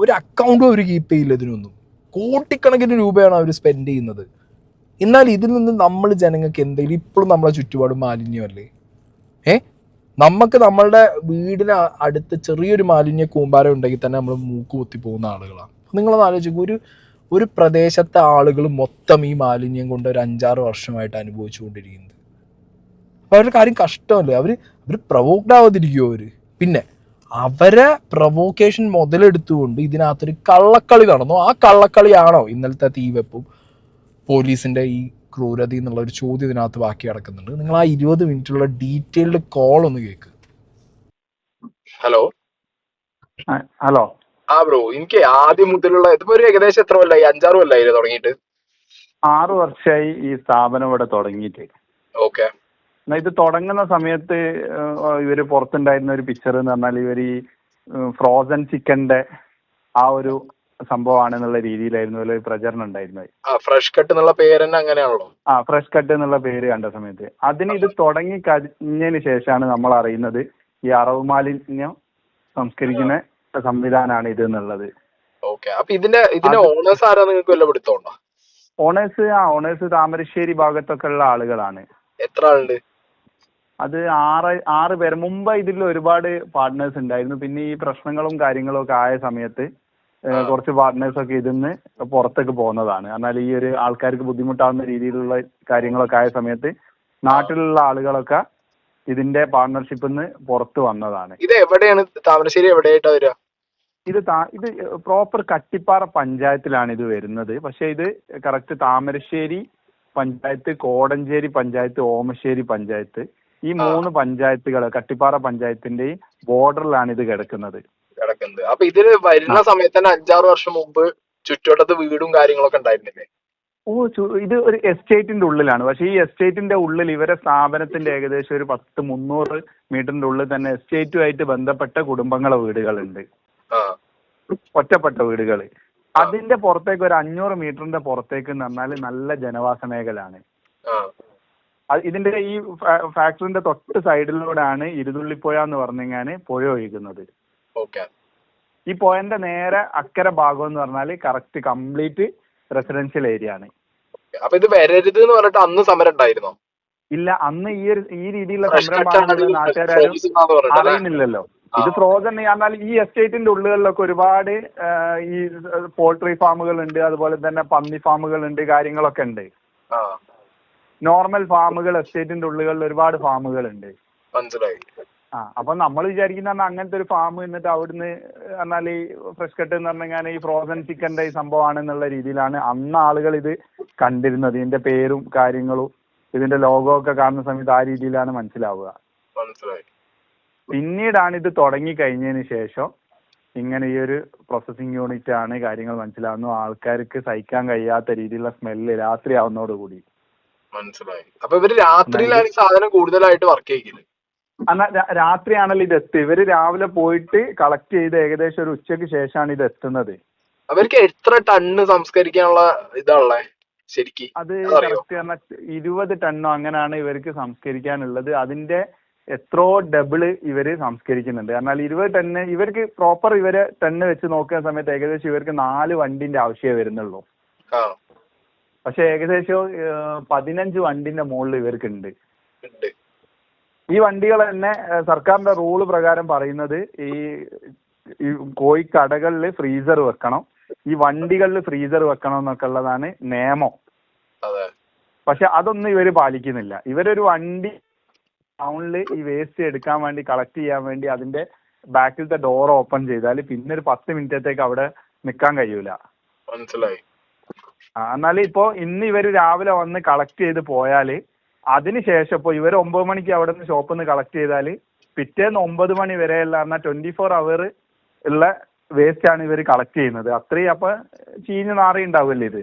ഒരു അക്കൗണ്ടും അവർ കീപ്പ് ചെയ്യില്ല. ഇതിനൊന്നും കോടിക്കണക്കിന് രൂപയാണ് അവർ സ്പെൻഡ് ചെയ്യുന്നത്. എന്നാൽ ഇതിൽ നിന്ന് നമ്മൾ ജനങ്ങൾക്ക് എന്തെങ്കിലും, ഇപ്പോഴും നമ്മളെ ചുറ്റുപാട് മാലിന്യമല്ലേ? നമുക്ക് നമ്മളുടെ വീടിന് അടുത്ത് ചെറിയൊരു മാലിന്യ കൂമ്പാരം ഉണ്ടെങ്കിൽ തന്നെ നമ്മൾ മൂക്ക് കുത്തി പോകുന്ന ആളുകളാണ്. നിങ്ങളൊന്ന് ആലോചിക്കുക, ഒരു പ്രദേശത്തെ ആളുകൾ മൊത്തം ഈ മാലിന്യം കൊണ്ട് ഒരു 5-6 വർഷമായിട്ട് അനുഭവിച്ചുകൊണ്ടിരിക്കുന്നത്. അപ്പോൾ അവരുടെ കാര്യം കഷ്ടമല്ലേ? അവർ പ്രൊവോക്ഡ് ആവാതിരിക്കുമോ? പിന്നെ അവരെ പ്രൊവോക്കേഷൻ മുതലെടുത്തുകൊണ്ട് ഇതിനകത്തൊരു കള്ളക്കളി നടന്നു. ആ കള്ളക്കളിയാണോ ഇന്നലത്തെ തീവെപ്പും പോലീസിൻ്റെ ഈ ക്രൂരത എന്നുള്ള ഒരു ചോദ്യം ഇതിനകത്ത് ബാക്കി കിടക്കുന്നുണ്ട്. നിങ്ങൾ ആ 20 മിനിറ്റുള്ള ഡീറ്റെയിൽഡ് കോൾ ഒന്ന് കേൾക്ക്. Hello hello. ബ്രോ, എനിക്ക് ആദ്യം മുതലുള്ള ഇതിപ്പോ ഒരു ഏകദേശം എത്ര കൊല്ലായി? 5-6 കൊല്ലായില്ലേ തുടങ്ങിയിട്ട്? 6 വർഷമായി ഈ സ്ഥാപനം ഇവിടെ തുടങ്ങിയിട്ട്. ഓക്കെ. ഇത് തുടങ്ങുന്ന സമയത്ത് ഇവര് പുറത്തുണ്ടായിരുന്ന ഒരു പിക്ചർ എന്ന് പറഞ്ഞാൽ ഇവർ ഈ ഫ്രോസൺ ചിക്കന്റെ ആ ഒരു സംഭവമാണെന്നുള്ള രീതിയിലായിരുന്നു ഒരു പ്രചരണം ഉണ്ടായിരുന്നത്. ഫ്രഷ് കട്ട് എന്നുള്ള പേര് തന്നെ അങ്ങനെയാണല്ലോ. ഫ്രഷ് കട്ട് എന്നുള്ള പേര് കണ്ട സമയത്ത് അതിന് ഇത് തുടങ്ങി കഴിഞ്ഞതിന് ശേഷമാണ് നമ്മൾ അറിയുന്നത് ഈ അറവ് മാലിന്യം സംസ്കരിക്കുന്ന സംവിധാനമാണ് ഇത് എന്നുള്ളത്. ഓണേഴ്സ് താമരശ്ശേരി ഭാഗത്തൊക്കെ ഉള്ള ആളുകളാണ്. എത്ര ആളുണ്ട്? അത് 6 പേര്. മുമ്പ് ഇതിൽ ഒരുപാട് പാർട്ട്നേഴ്സ് ഉണ്ടായിരുന്നു. പിന്നെ ഈ പ്രശ്നങ്ങളും കാര്യങ്ങളും ഒക്കെ ആയ സമയത്ത് കുറച്ച് പാർട്ട്നേഴ്സൊക്കെ ഇതിന്ന് പുറത്തേക്ക് പോകുന്നതാണ്. എന്നാൽ ഈ ഒരു ആൾക്കാർക്ക് ബുദ്ധിമുട്ടാവുന്ന രീതിയിലുള്ള കാര്യങ്ങളൊക്കെ ആയ സമയത്ത് നാട്ടിലുള്ള ആളുകളൊക്കെ ഇതിന്റെ പാർട്ണർഷിപ്പിൽ നിന്ന് പുറത്ത് വന്നതാണ്. ഇത് എവിടെയാണ് താമരശ്ശേരി എവിടെയായിട്ടാ വരിക? ഇത് പ്രോപ്പർ കട്ടിപ്പാറ പഞ്ചായത്തിലാണ് ഇത് വരുന്നത്. പക്ഷെ ഇത് കറക്റ്റ് താമരശ്ശേരി പഞ്ചായത്ത്, കോടഞ്ചേരി പഞ്ചായത്ത്, ഓമശ്ശേരി പഞ്ചായത്ത്, ഈ 3 പഞ്ചായത്തുകൾ കട്ടിപ്പാറ പഞ്ചായത്തിന്റെയും ബോർഡറിലാണ് ഇത് കിടക്കുന്നത്. അപ്പൊ ഇതില് വരുന്ന സമയത്ത് തന്നെ 5-6 വർഷം മുമ്പ് ചുറ്റുവട്ടത്ത് വീടും കാര്യങ്ങളൊക്കെ ഉണ്ടായിരുന്നില്ലേ? ഇത് ഒരു എസ്റ്റേറ്റിന്റെ ഉള്ളിലാണ്. പക്ഷെ ഈ എസ്റ്റേറ്റിന്റെ ഉള്ളിൽ ഇവരെ സ്ഥാപനത്തിന്റെ ഏകദേശം ഒരു 10-300 മീറ്ററിന്റെ ഉള്ളിൽ തന്നെ എസ്റ്റേറ്റുമായിട്ട് ബന്ധപ്പെട്ട കുടുംബങ്ങളെ വീടുകളുണ്ട്, ഒറ്റപ്പെട്ട വീടുകൾ. അതിന്റെ പുറത്തേക്ക് ഒരു 500 മീറ്ററിന്റെ പുറത്തേക്ക് എന്ന് പറഞ്ഞാൽ നല്ല ജനവാസ മേഖലയാണ്. ഇതിന്റെ ഈ ഫാക്ടറിന്റെ തൊട്ട് സൈഡിലൂടെയാണ് ഇരുതുള്ളിപ്പുഴ എന്ന് പറഞ്ഞാൽ പുഴ ഒഴുകുന്നത്. ഈ പുഴന്റെ നേരെ അക്കരെ ഭാഗം എന്ന് പറഞ്ഞാൽ കറക്റ്റ് കംപ്ലീറ്റ് റെസിഡൻഷ്യൽ ഏരിയ ആണ്. അപ്പൊ ഇത് വരരുത് എന്ന് പറഞ്ഞിട്ട് അന്ന് സമരം ഉണ്ടായിരുന്നോ? ഇല്ല, അന്ന് ഈ രീതിയിലുള്ള സംരംഭം നാട്ടുകാരും അറിയുന്നില്ലല്ലോ. ഇത് ഫ്രോസൺ പറഞ്ഞാൽ ഈ എസ്റ്റേറ്റിന്റെ ഉള്ളുകളിലൊക്കെ ഒരുപാട് ഈ പോൾട്രി ഫാമുകൾ ഉണ്ട്, അതുപോലെ തന്നെ പന്നി ഫാമുകൾ ഉണ്ട്, കാര്യങ്ങളൊക്കെ ഉണ്ട്. നോർമൽ ഫാമുകൾ എസ്റ്റേറ്റിന്റെ ഉള്ളുകളിൽ ഒരുപാട് ഫാമുകൾ ഉണ്ട്. മനസ്സിലായി. അപ്പൊ നമ്മൾ വിചാരിക്കുന്ന അങ്ങനത്തെ ഒരു ഫാം എന്നിട്ട് അവിടുന്ന് പറഞ്ഞാൽ ഈ ഫ്രഷ് കട്ട് എന്ന് പറഞ്ഞാൽ ഈ ഫ്രോസൺ ചിക്കന്റെ ഈ സംഭവമാണെന്നുള്ള രീതിയിലാണ് അന്ന് ആളുകൾ ഇത് കണ്ടിരുന്നത്. ഇതിന്റെ പേരും കാര്യങ്ങളും ഇതിന്റെ ലോഗോ ഒക്കെ കാണുന്ന സമയത്ത് ആ രീതിയിലാണ് മനസ്സിലാവുക. പിന്നീടാണ് ഇത് തുടങ്ങി കഴിഞ്ഞതിന് ശേഷം ഇങ്ങനെ ഈ ഒരു പ്രോസസ്സിംഗ് യൂണിറ്റ് ആണ് കാര്യങ്ങൾ മനസ്സിലാവുന്നു. ആൾക്കാർക്ക് സഹിക്കാൻ കഴിയാത്ത രീതിയിലുള്ള സ്മെല്ല് രാത്രി ആവുന്നതോടുകൂടി. മനസ്സിലായി. അപ്പൊ ഇവര് രാത്രിയിലാണ് ഈ സാധനം കൂടുതലായിട്ട് വർക്ക് ചെയ്യുന്നത്? രാത്രിയാണല്ലോ ഇത് എത്തുക. ഇവര് രാവിലെ പോയിട്ട് കളക്ട് ചെയ്ത് ഏകദേശം ഒരു ഉച്ചയ്ക്ക് ശേഷമാണ് ഇത് എത്തുന്നത്. അവർക്ക് എത്ര ടണ്ണ് സംസ്കരിക്കാനുള്ള ഇതാണല്ലേ ശരിക്കും? അത് കറക്റ്റ് പറഞ്ഞാൽ 20 ടണ്ണോ അങ്ങനെയാണ് ഇവർക്ക് സംസ്കരിക്കാനുള്ളത്. അതിന്റെ എത്രയോ ഡബിള് ഇവര് സംസ്കരിക്കുന്നുണ്ട്. എന്നാൽ 20 ടണ്ണ് ഇവർക്ക് പ്രോപ്പർ ഇവര് ടണ്ണ് വെച്ച് നോക്കുന്ന സമയത്ത് ഏകദേശം ഇവർക്ക് 4 വണ്ടിന്റെ ആവശ്യമേ വരുന്നുള്ളൂ. പക്ഷെ ഏകദേശം 15 വണ്ടിന്റെ മുകളിൽ ഇവർക്ക് ഉണ്ട്. ഈ വണ്ടികൾ തന്നെ സർക്കാരിന്റെ റൂള് പ്രകാരം പറയുന്നത് ഈ കോഴിക്കടകളിൽ ഫ്രീസർ വെക്കണം, ഈ വണ്ടികളിൽ ഫ്രീസർ വെക്കണം എന്നൊക്കെ ഉള്ളതാണ് നിയമം. പക്ഷെ അതൊന്നും ഇവര് പാലിക്കുന്നില്ല. ഇവരൊരു വണ്ടി ടൗണില് ഈ വേസ്റ്റ് എടുക്കാൻ വേണ്ടി കളക്ട് ചെയ്യാൻ വേണ്ടി അതിന്റെ ബാക്കിലത്തെ ഡോർ ഓപ്പൺ ചെയ്താൽ പിന്നെ ഒരു 10 മിനിറ്റത്തേക്ക് അവിടെ നിൽക്കാൻ കഴിയൂല. മനസ്സിലായി. എന്നാലും ഇപ്പോ ഇന്ന് ഇവര് രാവിലെ വന്ന് കളക്ട് ചെയ്ത് പോയാല് അതിനുശേഷം ഇപ്പൊ ഇവർ 9 മണിക്ക് അവിടെ നിന്ന് ഷോപ്പിൽ നിന്ന് കളക്ട് ചെയ്താൽ പിറ്റേന്ന് 9 മണി വരെയുള്ള 24 അവർ ഉള്ള വേസ്റ്റ് ആണ് ഇവർ കളക്ട് ചെയ്യുന്നത്. അത്രയും അപ്പൊ ചീഞ്ഞ് നാറി ഉണ്ടാവില്ലേ ഇത്.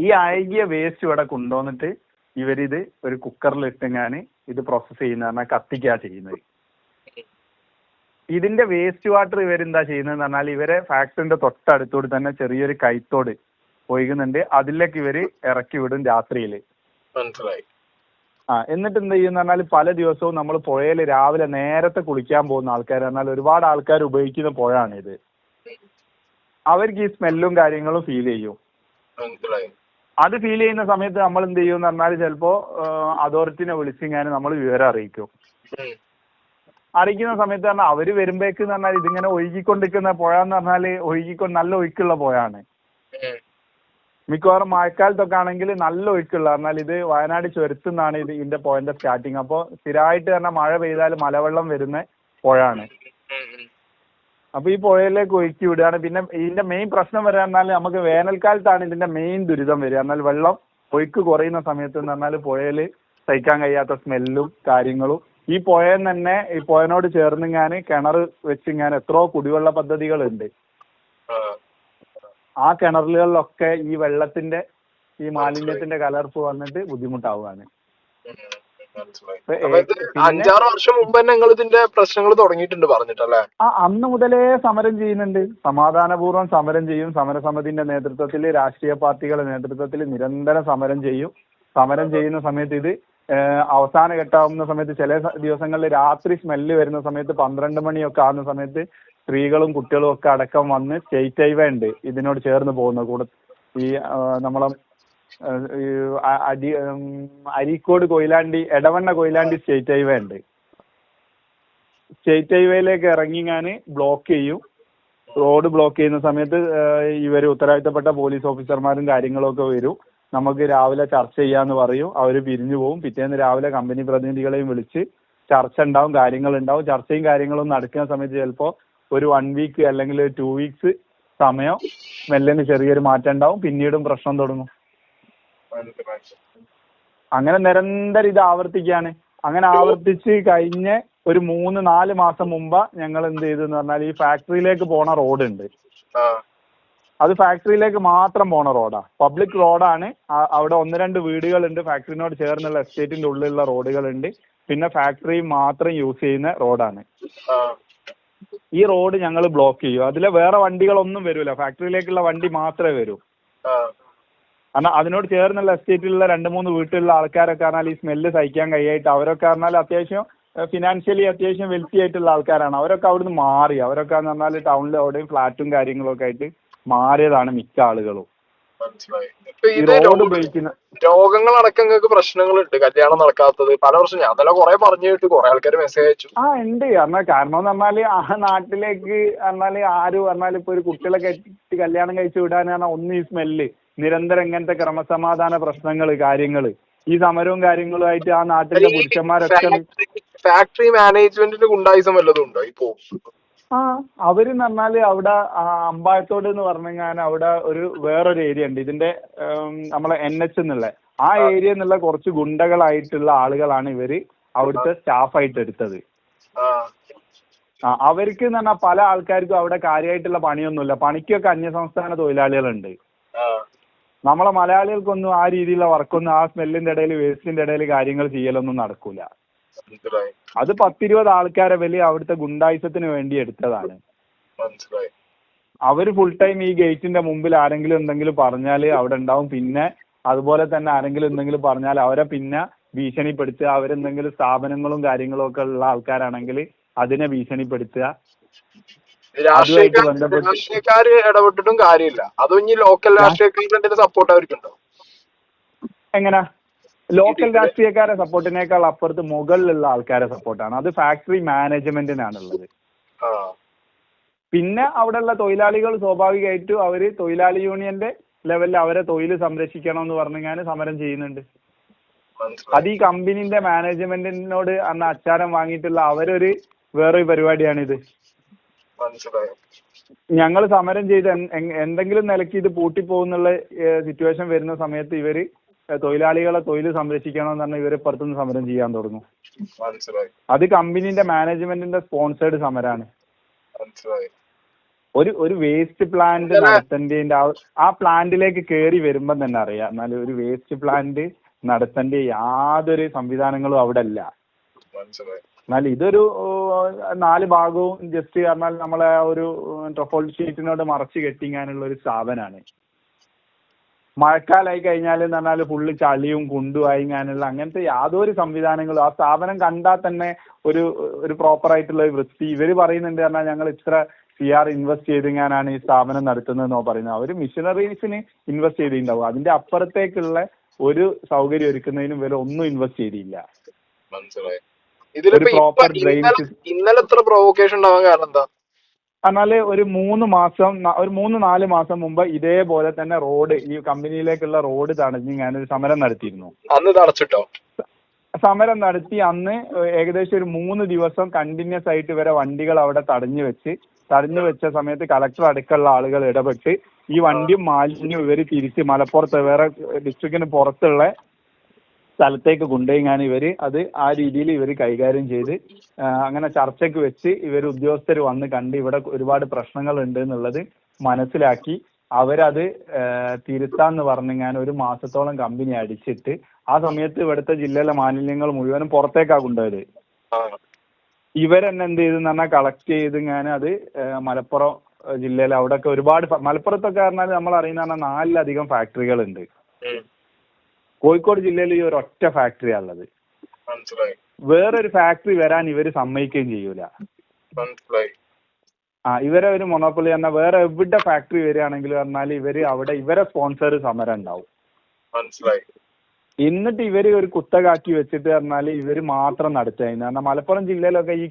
ഈ അഴുകിയ വേസ്റ്റ് ഇവിടെ കൊണ്ടുവന്നിട്ട് ഇവരിത് ഒരു കുക്കറിൽ ഇട്ടെങ്ങാന് ഇത് പ്രോസസ് ചെയ്യുന്ന പറഞ്ഞാൽ കത്തിക്കാ ചെയ്യുന്നത്. ഇതിന്റെ വേസ്റ്റ് വാട്ടർ ഇവരെന്താ ചെയ്യുന്നതെന്ന് പറഞ്ഞാൽ ഇവരെ ഫാക്ടറിന്റെ തൊട്ടടുത്തോട് തന്നെ ചെറിയൊരു കൈത്തോട് ഒഴുകുന്നുണ്ട്, അതിലേക്ക് ഇവര് ഇറക്കി വിടും രാത്രിയിൽ. മനസ്സിലായി. എന്നിട്ട് എന്ത് ചെയ്യുന്ന പറഞ്ഞാൽ പല ദിവസവും നമ്മൾ പുഴയിൽ രാവിലെ നേരത്തെ കുളിക്കാൻ പോകുന്ന ആൾക്കാർ പറഞ്ഞാൽ ഒരുപാട് ആൾക്കാർ ഉപയോഗിക്കുന്ന പുഴയാണ് ഇത്. അവർക്ക് ഈ സ്മെല്ലും കാര്യങ്ങളും ഫീൽ ചെയ്യും. അത് ഫീൽ ചെയ്യുന്ന സമയത്ത് നമ്മൾ എന്ത് ചെയ്യും എന്ന് പറഞ്ഞാൽ ചിലപ്പോ അതോറിറ്റിനെ വിളിച്ചിങ്ങനെ നമ്മൾ വിവരം അറിയിക്കും. അറിയിക്കുന്ന സമയത്ത് പറഞ്ഞാൽ അവര് വരുമ്പോഴേക്ക് എന്ന് പറഞ്ഞാൽ ഇതിങ്ങനെ ഒഴുകിക്കൊണ്ടിരിക്കുന്ന പുഴ എന്ന് പറഞ്ഞാല് നല്ല ഒഴുക്കുള്ള പുഴയാണ്. മിക്കവാറും മഴക്കാലത്തൊക്കെ ആണെങ്കിൽ നല്ല ഒഴുക്കുള്ള പറഞ്ഞാൽ ഇത് വയനാട് ചുരത്തുനിന്നാണ് ഇതിന്റെ പോയിന്റ് സ്റ്റാർട്ടിങ്. അപ്പോൾ സ്ഥിരമായിട്ട് തന്നെ മഴ പെയ്താൽ മലവെള്ളം വരുന്ന പുഴയാണ്. അപ്പൊ ഈ പുഴയിലേക്ക് ഒഴുക്കി വിടുകയാണ്. പിന്നെ ഇതിന്റെ മെയിൻ പ്രശ്നം വരിക പറഞ്ഞാൽ നമുക്ക് വേനൽക്കാലത്താണ് ഇതിന്റെ മെയിൻ ദുരിതം വരിക. എന്നാൽ വെള്ളം ഒഴുക്ക് കുറയുന്ന സമയത്ത് എന്ന് പറഞ്ഞാൽ പുഴയിൽ സഹിക്കാൻ കഴിയാത്ത സ്മെല്ലും കാര്യങ്ങളും. ഈ പുഴയിൽ തന്നെ ഈ പുഴനോട് ചേർന്നിങ്ങാന് കിണർ വെച്ചിങ്ങാൻ എത്രയോ കുടിവെള്ള പദ്ധതികളുണ്ട്. ആ കിണറുകളിലൊക്കെ ഈ വെള്ളത്തിന്റെ ഈ മാലിന്യത്തിന്റെ കലർപ്പ് വന്നിട്ട് ബുദ്ധിമുട്ടാവുകയാണ്. 5-6 വർഷം മുമ്പ് തന്നെ നിങ്ങൾ ഇതിന്റെ പ്രശ്നങ്ങൾ തുടങ്ങിയിട്ടുണ്ട് പറഞ്ഞിട്ടല്ലേ? അന്ന് മുതലേ സമരം ചെയ്യുന്നുണ്ട്. സമാധാനപൂർവ്വം സമരം ചെയ്യും. സമരസമിതിന്റെ നേതൃത്വത്തിൽ, രാഷ്ട്രീയ പാർട്ടികളുടെ നേതൃത്വത്തിൽ നിരന്തരം സമരം ചെയ്യും. സമരം ചെയ്യുന്ന സമയത്ത് ഇത് അവസാന ഘട്ടമാകുന്ന സമയത്ത് ചില ദിവസങ്ങളിൽ രാത്രി സ്മെല്ല് വരുന്ന സമയത്ത് 12 മണിയൊക്കെ ആകുന്ന സമയത്ത് സ്ത്രീകളും കുട്ടികളും ഒക്കെ അടക്കം വന്ന് സ്റ്റേറ്റ് ഹൈവേ ഉണ്ട് ഇതിനോട് ചേർന്ന് പോകുന്ന കൂടെ ഈ നമ്മളെ അരീക്കോട് കൊയിലാണ്ടി എടവണ്ണ കൊയിലാണ്ടി സ്റ്റേറ്റ് ഹൈവേ ഉണ്ട്. സ്റ്റേറ്റ് ഹൈവേയിലേക്ക് ഇറങ്ങിങ്ങാന് ബ്ലോക്ക് ചെയ്യും. റോഡ് ബ്ലോക്ക് ചെയ്യുന്ന സമയത്ത് ഇവർ ഉത്തരവാദിത്തപ്പെട്ട പോലീസ് ഓഫീസർമാരും കാര്യങ്ങളൊക്കെ വരും. നമുക്ക് രാവിലെ ചർച്ച ചെയ്യാന്ന് പറയും. അവർ പിരിഞ്ഞു പോകും. പിറ്റേന്ന് രാവിലെ കമ്പനി പ്രതിനിധികളെയും വിളിച്ച് ചർച്ച ഉണ്ടാവും, കാര്യങ്ങളുണ്ടാവും. ചർച്ചയും കാര്യങ്ങളും നടക്കുന്ന സമയത്ത് ചിലപ്പോൾ ഒരു 1 വീക്ക് അല്ലെങ്കിൽ 2 വീക്സ് സമയം മെല്ലന് ചെറിയൊരു മാറ്റം ഉണ്ടാവും. പിന്നീടും പ്രശ്നം തുടങ്ങും. അങ്ങനെ നിരന്തരം ഇത് ആവർത്തിക്കുകയാണ്. അങ്ങനെ ആവർത്തിച്ച് കഴിഞ്ഞ് ഒരു 3-4 മാസം മുമ്പ് ഞങ്ങൾ എന്ത് ചെയ്തെന്ന് പറഞ്ഞാൽ ഈ ഫാക്ടറിയിലേക്ക് പോണ റോഡുണ്ട്. അത് ഫാക്ടറിയിലേക്ക് മാത്രം പോണ റോഡാ, പബ്ലിക് റോഡാണ്. അവിടെ 1-2 വീടുകളുണ്ട്. ഫാക്ടറിനോട് ചേർന്നുള്ള എസ്റ്റേറ്റിന്റെ ഉള്ളിലുള്ള റോഡുകളുണ്ട്. പിന്നെ ഫാക്ടറി മാത്രം യൂസ് ചെയ്യുന്ന റോഡാണ്. ഈ റോഡ് ഞങ്ങൾ ബ്ലോക്ക് ചെയ്യും. അതിലെ വേറെ വണ്ടികളൊന്നും വരില്ല, ഫാക്ടറിയിലേക്കുള്ള വണ്ടി മാത്രമേ വരൂ. കാരണം അതിനോട് ചേർന്നുള്ള എസ്റ്റേറ്റിലുള്ള 2-3 വീട്ടിലുള്ള ആൾക്കാരൊക്കെ പറഞ്ഞാൽ ഈ സ്മെല്ല് സഹിക്കാൻ കഴിയായിട്ട് അവരൊക്കെ പറഞ്ഞാൽ അത്യാവശ്യം ഫിനാൻഷ്യലി അത്യാവശ്യം വെൽത്തി ആയിട്ടുള്ള ആൾക്കാരാണ്. അവരൊക്കെ അവിടുന്ന് മാറി. അവരൊക്കെ എന്ന് പറഞ്ഞാൽ ടൗണിൽ അവിടെയും ഫ്ലാറ്റും കാര്യങ്ങളൊക്കെ ആയിട്ട് മാറിയതാണ് മിക്ക ആളുകളും. റോഡ് ഉപയോഗിക്കുന്ന രോഗങ്ങളടക്കം നിങ്ങൾക്ക് പ്രശ്നങ്ങളുണ്ട്, കല്യാണം നടക്കാത്തത് പല പ്രശ്നം. ഞാൻ തന്നെ കുറെ പറഞ്ഞു കേട്ടു, കുറെ ആൾക്കാർ മെസ്സേജ് അയച്ചു. ഉണ്ട്. കാരണം എന്ന് പറഞ്ഞാല് ആ നാട്ടിലേക്ക് പറഞ്ഞാല് ആര് പറഞ്ഞാൽ ഇപ്പൊ ഒരു കുട്ടികളെ കെട്ടി കല്യാണം കഴിച്ചു വിടാൻ പറഞ്ഞാൽ ഒന്ന് ഈ സ്മെല്ല്, നിരന്തരം ഇങ്ങനത്തെ ക്രമസമാധാന പ്രശ്നങ്ങള് കാര്യങ്ങള്, ഈ സമരവും കാര്യങ്ങളുമായിട്ട് ആ നാട്ടിലെ പുരുഷന്മാരൊക്കെ ഫാക്ടറി മാനേജ്മെന്റിന്റെ ഗുണ്ടായിസം വല്ലതും ഉണ്ടോ ഇപ്പോ? അവരെന്ന് പറഞ്ഞാല് അവിടെ അമ്പായത്തോട് എന്ന് പറഞ്ഞാൽ അവിടെ ഒരു വേറൊരു ഏരിയ ഉണ്ട്. ഇതിന്റെ നമ്മളെ NH എന്നുള്ള ആ ഏരിയ എന്നുള്ള കുറച്ച് ഗുണ്ടകളായിട്ടുള്ള ആളുകളാണ് ഇവര് അവിടുത്തെ സ്റ്റാഫായിട്ട് എടുത്തത്. അവർക്ക് എന്ന് പറഞ്ഞാൽ പല ആൾക്കാർക്കും അവിടെ കാര്യമായിട്ടുള്ള പണിയൊന്നുമില്ല. പണിക്കൊക്കെ അന്യസംസ്ഥാന തൊഴിലാളികളുണ്ട്. നമ്മളെ മലയാളികൾക്കൊന്നും ആ രീതിയിലുള്ള വർക്കൊന്നും ആ സ്മെല്ലിന്റെ ഇടയിൽ വേസ്റ്റിന്റെ ഇടയിൽ കാര്യങ്ങൾ ചെയ്യലൊന്നും നടക്കൂല. അത് 10-20 ആൾക്കാരെ വലിയ അവിടുത്തെ ഗുണ്ടായുസത്തിന് വേണ്ടി എടുത്തതാണ്. അവര് ഫുൾ ടൈം ഈ ഗേറ്റിന്റെ മുമ്പിൽ ആരെങ്കിലും എന്തെങ്കിലും പറഞ്ഞാൽ അവിടെ ഉണ്ടാവും. പിന്നെ അതുപോലെ തന്നെ ആരെങ്കിലും എന്തെങ്കിലും പറഞ്ഞാൽ അവരെ പിന്നെ ഭീഷണിപ്പെടുത്തുക. അവരെന്തെങ്കിലും സ്ഥാപനങ്ങളും കാര്യങ്ങളും ഒക്കെ ഉള്ള ആൾക്കാരാണെങ്കിൽ അതിനെ ഭീഷണിപ്പെടുത്തുക. രാഷ്ട്രീയക്കാര് ഇടപെട്ടിട്ടും കാര്യമില്ല. അതും ഇനി ലോക്കൽ രാഷ്ട്രീയക്കാരുടെ സപ്പോർട്ട് അവർക്കുണ്ടോ? എങ്ങനെ? ലോക്കൽ രാഷ്ട്രീയക്കാരെ സപ്പോർട്ടിനേക്കാൾ അപ്പുറത്ത് മുകളിലുള്ള ആൾക്കാരെ സപ്പോർട്ടാണ്. അത് ഫാക്ടറി മാനേജ്മെന്റിനാണുള്ളത്. പിന്നെ അവിടെയുള്ള തൊഴിലാളികൾ സ്വാഭാവികമായിട്ടും അവര് തൊഴിലാളി യൂണിയന്റെ ലെവലിൽ അവരെ തൊഴിൽ സംരക്ഷിക്കണം എന്ന് പറഞ്ഞാൽ സമരം ചെയ്യുന്നുണ്ട്. അത് ഈ കമ്പനിന്റെ മാനേജ്മെന്റിനോട് അന്ന് അച്ചാരം വാങ്ങിയിട്ടുള്ള അവരൊരു വേറൊരു പരിപാടിയാണിത്. ഞങ്ങൾ സമരം ചെയ്ത് എന്തെങ്കിലും നിലയ്ക്ക് ഇത് പൂട്ടിപ്പോകുന്നുള്ള സിറ്റുവേഷൻ വരുന്ന സമയത്ത് ഇവര് തൊഴിലാളികളെ തൊഴിൽ സംരക്ഷിക്കണമെന്ന് പറഞ്ഞാൽ ഇവരെ പുറത്തുനിന്ന് സമരം ചെയ്യാൻ തുടങ്ങും. അത് കമ്പനിന്റെ മാനേജ്മെന്റിന്റെ സ്പോൺസേർഡ് സമരമാണ്. ഒരു വേസ്റ്റ് പ്ലാന്റ് നടത്തേണ്ടതിന്റെ ആ പ്ലാന്റിലേക്ക് കയറി വരുമ്പം തന്നെ അറിയാം. എന്നാലും ഒരു വേസ്റ്റ് പ്ലാന്റ് നടത്തേണ്ട യാതൊരു സംവിധാനങ്ങളും അവിടെ അല്ല. എന്നാൽ ഇതൊരു 4 ഭാഗവും ജസ്റ്റ് പറഞ്ഞാൽ നമ്മളെ ഒരു ട്രഫോൾ ഷീറ്റിനോട് മറച്ചു കെട്ടിങ്ങാനുള്ള ഒരു സ്ഥാപനമാണ്. മഴക്കാലമായി കഴിഞ്ഞാൽ എന്ന് പറഞ്ഞാൽ ഫുള്ള് ചളിയും കുണ്ടും ആയിങ്ങാനുള്ള അങ്ങനത്തെ യാതൊരു സംവിധാനങ്ങളും ആ സ്ഥാപനം കണ്ടാൽ തന്നെ ഒരു പ്രോപ്പർ ആയിട്ടുള്ള വൃത്തി. ഇവർ പറയുന്നുണ്ട് പറഞ്ഞാൽ ഞങ്ങൾ ഇത്ര CR ഇൻവെസ്റ്റ് ചെയ്തിങ്ങാനാണ് ഈ സ്ഥാപനം നടത്തുന്നതെന്നോ പറയുന്നത്. അവർ മിഷനറീസിന് ഇൻവെസ്റ്റ് ചെയ്തിട്ടുണ്ടാവും. അതിന്റെ അപ്പുറത്തേക്കുള്ള ഒരു സൗകര്യം ഒരുക്കുന്നതിനും ഇവർ ഒന്നും ഇൻവെസ്റ്റ് ചെയ്തില്ല. Proper drainage. ഇന്നലെ എത്ര പ്രൊവോക്കേഷൻ ഉണ്ടാവാൻ കാരണം എന്താ? എന്നാല് ഒരു 3-4 മാസം മുമ്പ് ഇതേപോലെ തന്നെ റോഡ് ഈ കമ്പനിയിലേക്കുള്ള റോഡ് തടഞ്ഞ് ഞാനൊരു സമരം നടത്തിയിരുന്നു. അന്ന് തടച്ചിട്ടോ? സമരം നടത്തി അന്ന് ഏകദേശം ഒരു 3 ദിവസം കണ്ടിന്യൂസ് ആയിട്ട് ഇവരെ വണ്ടികൾ അവിടെ തടഞ്ഞു വെച്ച സമയത്ത് കളക്ടർ അടക്കമുള്ള ആളുകൾ ഇടപെട്ട് ഈ വണ്ടിയും മാലിന്യവും ഇവർ തിരിച്ച് മലപ്പുറത്ത് വേറെ ഡിസ്ട്രിക്റ്റിന് പുറത്തുള്ള സ്ഥലത്തേക്ക് കൊണ്ടുപോയി ഇവര് അത് ആ രീതിയിൽ ഇവർ കൈകാര്യം ചെയ്ത് അങ്ങനെ ചർച്ചയ്ക്ക് വെച്ച് ഇവർ ഉദ്യോഗസ്ഥർ വന്ന് കണ്ട് ഇവിടെ ഒരുപാട് പ്രശ്നങ്ങൾ ഉണ്ട് എന്നുള്ളത് മനസ്സിലാക്കി അവരത് തിരുത്താന്ന് പറഞ്ഞ് 1 മാസത്തോളം കമ്പനി അടിച്ചിട്ട് ആ സമയത്ത് ഇവിടുത്തെ ജില്ലയിലെ മാലിന്യങ്ങൾ മുഴുവനും പുറത്തേക്കാ കൊണ്ടുപോയത്. ഇവരെന്നെ എന്ത് ചെയ്തെന്ന് പറഞ്ഞാൽ കളക്ട് ചെയ്ത് അത് മലപ്പുറം ജില്ലയിൽ അവിടെയൊക്കെ ഒരുപാട് മലപ്പുറത്തൊക്കെ പറഞ്ഞാൽ നമ്മൾ അറിയുന്ന 4ലധികം ഫാക്ടറികളുണ്ട്. കോഴിക്കോട് ജില്ലയിൽ ഈ ഒരൊറ്റ ഫാക്ടറിയാ ഉള്ളത്. വേറൊരു ഫാക്ടറി വരാൻ ഇവര് സമ്മതിക്കുകയും ചെയ്യൂല. ഇവരെ ഒരു മൊണോപ്പൊളി പറഞ്ഞാൽ വേറെ എവിടെ ഫാക്ടറി വരികയാണെങ്കിൽ പറഞ്ഞാൽ ഇവര് അവിടെ ഇവരെ സ്പോൺസർ സമരം ഉണ്ടാവും. എന്നിട്ട് ഇവര് ഒരു കുത്തകാക്കി വെച്ചിട്ട് പറഞ്ഞാൽ ഇവര് മാത്രം നടത്തുകയായിരുന്നു. കാരണം മലപ്പുറം ജില്ലയിലൊക്കെ ഈ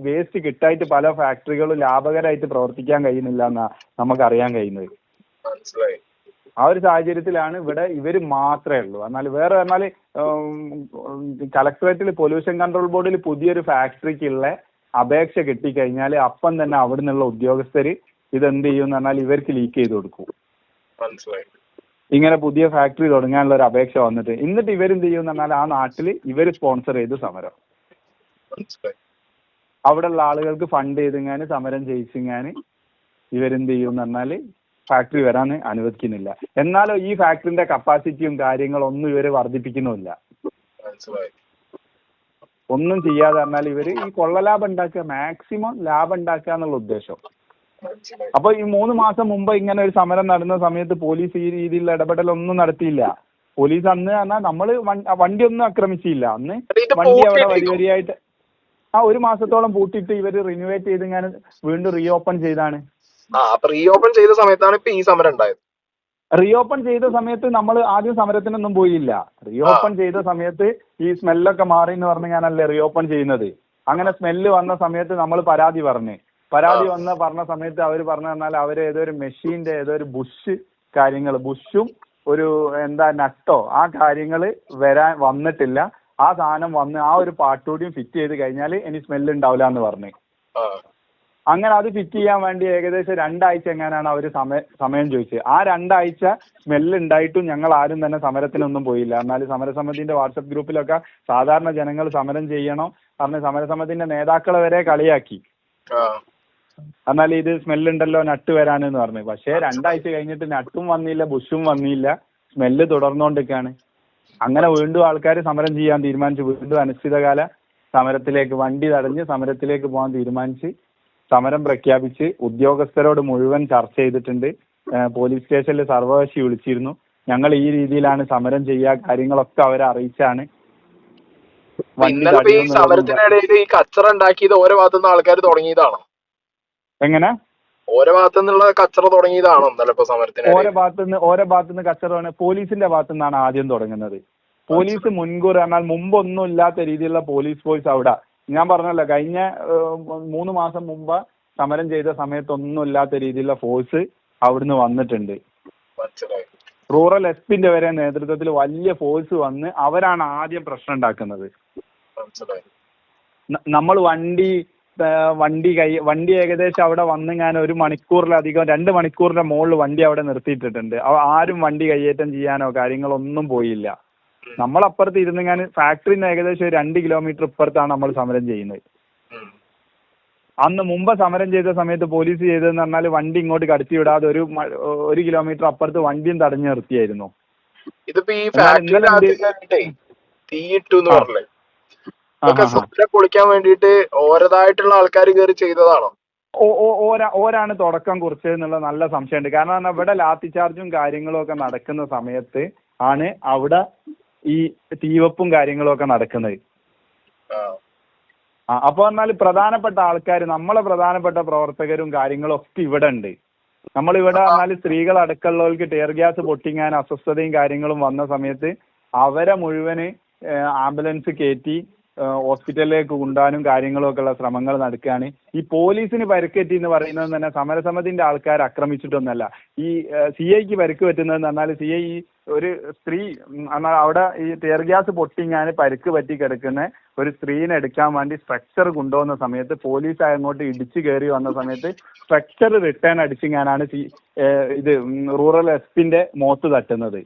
വേസ്റ്റ് കിട്ടായിട്ട് പല ഫാക്ടറികളും ലാഭകരമായിട്ട് പ്രവർത്തിക്കാൻ കഴിയുന്നില്ല എന്നാ നമുക്കറിയാൻ കഴിയുന്നത്. ആ ഒരു സാഹചര്യത്തിലാണ് ഇവിടെ ഇവര് മാത്രമേ ഉള്ളൂ. എന്നാൽ വേറെ പറഞ്ഞാൽ കളക്ടറേറ്റിൽ പൊല്യൂഷൻ കൺട്രോൾ ബോർഡിൽ പുതിയൊരു ഫാക്ടറിക്കുള്ള അപേക്ഷ കിട്ടിക്കഴിഞ്ഞാൽ അപ്പം തന്നെ അവിടെ നിന്നുള്ള ഉദ്യോഗസ്ഥർ ഇതെന്ത് ചെയ്യും എന്ന് പറഞ്ഞാൽ ഇവർക്ക് ലീക്ക് ചെയ്ത് കൊടുക്കും. ഇങ്ങനെ പുതിയ ഫാക്ടറി തുടങ്ങാനുള്ള ഒരു അപേക്ഷ വന്നിട്ട് എന്നിട്ട് ഇവരെന്ത് ചെയ്യും എന്ന് പറഞ്ഞാൽ ആ നാട്ടിൽ ഇവർ സ്പോൺസർ ചെയ്ത് സമരം, അവിടെയുള്ള ആളുകൾക്ക് ഫണ്ട് ചെയ്തിങ്ങാൻ സമരം ചെയ്യിച്ചിങ്ങാൻ ഇവരെന്ത് ചെയ്യും എന്ന് പറഞ്ഞാൽ ഫാക്ടറി വരാൻ അനുവദിക്കുന്നില്ല. എന്നാലോ ഈ ഫാക്ടറിന്റെ കപ്പാസിറ്റിയും കാര്യങ്ങളൊന്നും ഇവര് വർദ്ധിപ്പിക്കുന്നുമില്ല. ഒന്നും ചെയ്യാതെ പറഞ്ഞാൽ ഇവര് ഈ കൊള്ളലാഭം ഉണ്ടാക്കുക, മാക്സിമം ലാഭം ഉണ്ടാക്കുക എന്നുള്ള ഉദ്ദേശം. അപ്പൊ ഈ 3 മാസം മുമ്പ് ഇങ്ങനെ ഒരു സമരം നടന്ന സമയത്ത് പോലീസ് ഈ രീതിയിലുള്ള ഇടപെടലൊന്നും നടത്തിയില്ല. പോലീസ് അന്ന് പറഞ്ഞാൽ നമ്മള് വണ്ടി ഒന്നും ആക്രമിച്ചില്ല. അന്ന് വണ്ടി അവിടെ വരിയായിട്ട് 1 മാസത്തോളം പൂട്ടിയിട്ട് ഇവര് റിനോവേറ്റ് ചെയ്ത് ഞാൻ വീണ്ടും റീഓപ്പൺ ചെയ്താണ്. റീഓപ്പൺ ചെയ്ത സമയത്താണ് ഇപ്പൊ ഈ സമരം ഉണ്ടായത്. റീഓപ്പൺ ചെയ്ത സമയത്ത് നമ്മൾ ആദ്യം സമരത്തിനൊന്നും പോയില്ല. റീഓപ്പൺ ചെയ്ത സമയത്ത് ഈ സ്മെല്ലൊക്കെ മാറി എന്ന് പറഞ്ഞ് ഞാനല്ലേ റീഓപ്പൺ ചെയ്യുന്നത്. അങ്ങനെ സ്മെല്ല് വന്ന സമയത്ത് നമ്മൾ പരാതി പറഞ്ഞ സമയത്ത് അവർ പറഞ്ഞു തന്നാൽ അവർ ഏതോ ഒരു മെഷീന്റെ ഏതോ ഒരു ബുഷും ഒരു നട്ടോ ആ കാര്യങ്ങൾ വന്നിട്ടില്ല. ആ സാധനം വന്ന് ആ ഒരു പാട്ടുകൂടിയും ഫിറ്റ് ചെയ്ത് കഴിഞ്ഞാൽ ഇനി സ്മെല്ല് ഉണ്ടാവില്ല എന്ന് പറഞ്ഞു. അങ്ങനെ അത് ഫിറ്റ് ചെയ്യാൻ വേണ്ടി ഏകദേശം 2 ആഴ്ച എങ്ങനെയാണ് അവർ സമയം ചോദിച്ചത്. ആ 2 ആഴ്ച സ്മെല്ല് ഉണ്ടായിട്ടും ഞങ്ങൾ ആരും തന്നെ സമരത്തിനൊന്നും പോയില്ല. എന്നാൽ സമരസമിതിന്റെ വാട്സപ്പ് ഗ്രൂപ്പിലൊക്കെ സാധാരണ ജനങ്ങൾ സമരം ചെയ്യണം പറഞ്ഞ് സമരസമിതിന്റെ നേതാക്കളെ വരെ കളിയാക്കി. എന്നാൽ ഇത് സ്മെല്ലുണ്ടല്ലോ നട്ട് വരാനെന്ന് പറഞ്ഞു. പക്ഷേ 2 ആഴ്ച കഴിഞ്ഞിട്ട് നട്ടും വന്നില്ല, ബുഷും വന്നില്ല, സ്മെല്ല് തുടർന്നുകൊണ്ടിരിക്കുകയാണ്. അങ്ങനെ വീണ്ടും ആൾക്കാർ സമരം ചെയ്യാൻ തീരുമാനിച്ചു. വീണ്ടും അനിശ്ചിതകാല സമരത്തിലേക്ക് വണ്ടി തടഞ്ഞ് സമരത്തിലേക്ക് പോകാൻ തീരുമാനിച്ച് സമരം പ്രഖ്യാപിച്ച് ഉദ്യോഗസ്ഥരോട് മുഴുവൻ ചർച്ച ചെയ്തിട്ടുണ്ട്. പോലീസ് സ്റ്റേഷനിൽ സർവകക്ഷി വിളിച്ചിരുന്നു. ഞങ്ങൾ ഈ രീതിയിലാണ് സമരം ചെയ്യുക, കാര്യങ്ങളൊക്കെ അവരെ അറിയിച്ചാണ്. സമരത്തിനിടയിൽ ഈ കച്ചറ ഉണ്ടാക്കിയത് ഓരോ ഭാഗത്തുനിന്ന് ആൾക്കാർ തുടങ്ങിയതാണോ? എങ്ങനെ ഓരോ ഭാഗത്തുനിന്നുള്ള കച്ചറ തുടങ്ങിയതാണോ ഇന്നലെ ഇപ്പൊ സമരത്തിന്? ഓരോ ഭാഗത്തുനിന്ന് കച്ചറ പോലീസിന്റെ ഭാഗത്തുനിന്നാണ് ആദ്യം തുടങ്ങുന്നത്. പോലീസ് മുൻകൂർ എന്നാൽ മുമ്പൊന്നും ഇല്ലാത്ത രീതിയിലുള്ള പോലീസ് ഫോഴ്സ് അവിടെ, ഞാൻ പറഞ്ഞല്ലോ കഴിഞ്ഞ 3 മാസം മുമ്പ് സമരം ചെയ്ത സമയത്തൊന്നും ഇല്ലാത്ത രീതിയിലുള്ള ഫോഴ്സ് അവിടുന്ന് വന്നിട്ടുണ്ട്. റൂറൽ എസ്പിന്റെ വരെ നേതൃത്വത്തിൽ വലിയ ഫോഴ്സ് വന്ന് അവരാണ് ആദ്യം പ്രശ്നം ഉണ്ടാക്കുന്നത്. നമ്മൾ വണ്ടി ഏകദേശം അവിടെ വന്ന് ഞാൻ 1 മണിക്കൂറിലധികം 2 മണിക്കൂറിന്റെ മുകളിൽ വണ്ടി അവിടെ നിർത്തിയിട്ടിട്ടുണ്ട്. ആരും വണ്ടി കയ്യേറ്റം ചെയ്യാനോ കാര്യങ്ങളൊന്നും പോയില്ല. നമ്മളപ്പുറത്ത് ഇരുന്ന് ഞാൻ ഫാക്ടറിന്ന് ഏകദേശം 2 കിലോമീറ്റർ ഇപ്പുറത്താണ് നമ്മൾ സമരം ചെയ്യുന്നത്. അന്ന് മുമ്പ് സമരം ചെയ്ത സമയത്ത് പോലീസ് ചെയ്തതെന്ന് പറഞ്ഞാൽ വണ്ടി ഇങ്ങോട്ട് കടത്തി വിടാതെ 1 കിലോമീറ്റർ അപ്പുറത്ത് വണ്ടിയും തടഞ്ഞു നിർത്തിയായിരുന്നു. ഇതിപ്പോ ഈ ഫാക്ടറി തീയിട്ടു എന്ന് പറഞ്ഞേ പൊളിക്കാൻ വേണ്ടിട്ട് ഓരതായിട്ടുള്ള ആൾക്കാർ കയറി ചെയ്തതാണോ? ഓരാണ് തുടക്കം കുറിച്ചതെന്നുള്ള നല്ല സംശയമുണ്ട്. കാരണം ഇവിടെ ലാത്തി ചാർജും കാര്യങ്ങളും ഒക്കെ നടക്കുന്ന സമയത്ത് ആണ് അവിടെ ഈ തീവെപ്പും കാര്യങ്ങളും ഒക്കെ നടക്കുന്നത്. അപ്പൊ പറഞ്ഞാൽ പ്രധാനപ്പെട്ട ആൾക്കാർ, നമ്മളെ പ്രധാനപ്പെട്ട പ്രവർത്തകരും കാര്യങ്ങളും ഒക്കെ ഇവിടെ ഉണ്ട്. നമ്മളിവിടെ പറഞ്ഞാൽ സ്ത്രീകൾ അടക്കമുള്ളവർക്ക് ടിയർ ഗ്യാസ് പൊട്ടിങ്ങാൻ അസ്വസ്ഥതയും കാര്യങ്ങളും വന്ന സമയത്ത് അവരെ മുഴുവന് ആംബുലൻസ് കയറ്റി ഹോസ്പിറ്റലിലേക്ക് കൊണ്ടുപോകാനും കാര്യങ്ങളും ഒക്കെ ഉള്ള ശ്രമങ്ങൾ നടക്കുകയാണ്. ഈ പോലീസിന് പരിക്കേറ്റി എന്ന് പറയുന്നത് തന്നെ സമരസമിതിന്റെ ആൾക്കാർ ആക്രമിച്ചിട്ടൊന്നല്ല. ഈ CIക്ക് പരിക്ക് പറ്റുന്നതെന്ന് പറഞ്ഞാൽ CI ഒരു സ്ത്രീ അവിടെ ഈ ടിയർ ഗ്യാസ് പൊട്ടിങ്ങാൻ പരിക്ക് പറ്റി കിടക്കുന്ന ഒരു സ്ത്രീനെ എടുക്കാൻ വേണ്ടി സ്ട്രക്ചർ കൊണ്ടുപോകുന്ന സമയത്ത് പോലീസ് അങ്ങോട്ട് ഇടിച്ചു കയറി വന്ന സമയത്ത് സ്ട്രക്ചർ റിട്ടേൺ അടിച്ചിങ്ങാനാണ് ഇത് റൂറൽ എസ്പിന്റെ മോത്ത് തട്ടുന്നത്.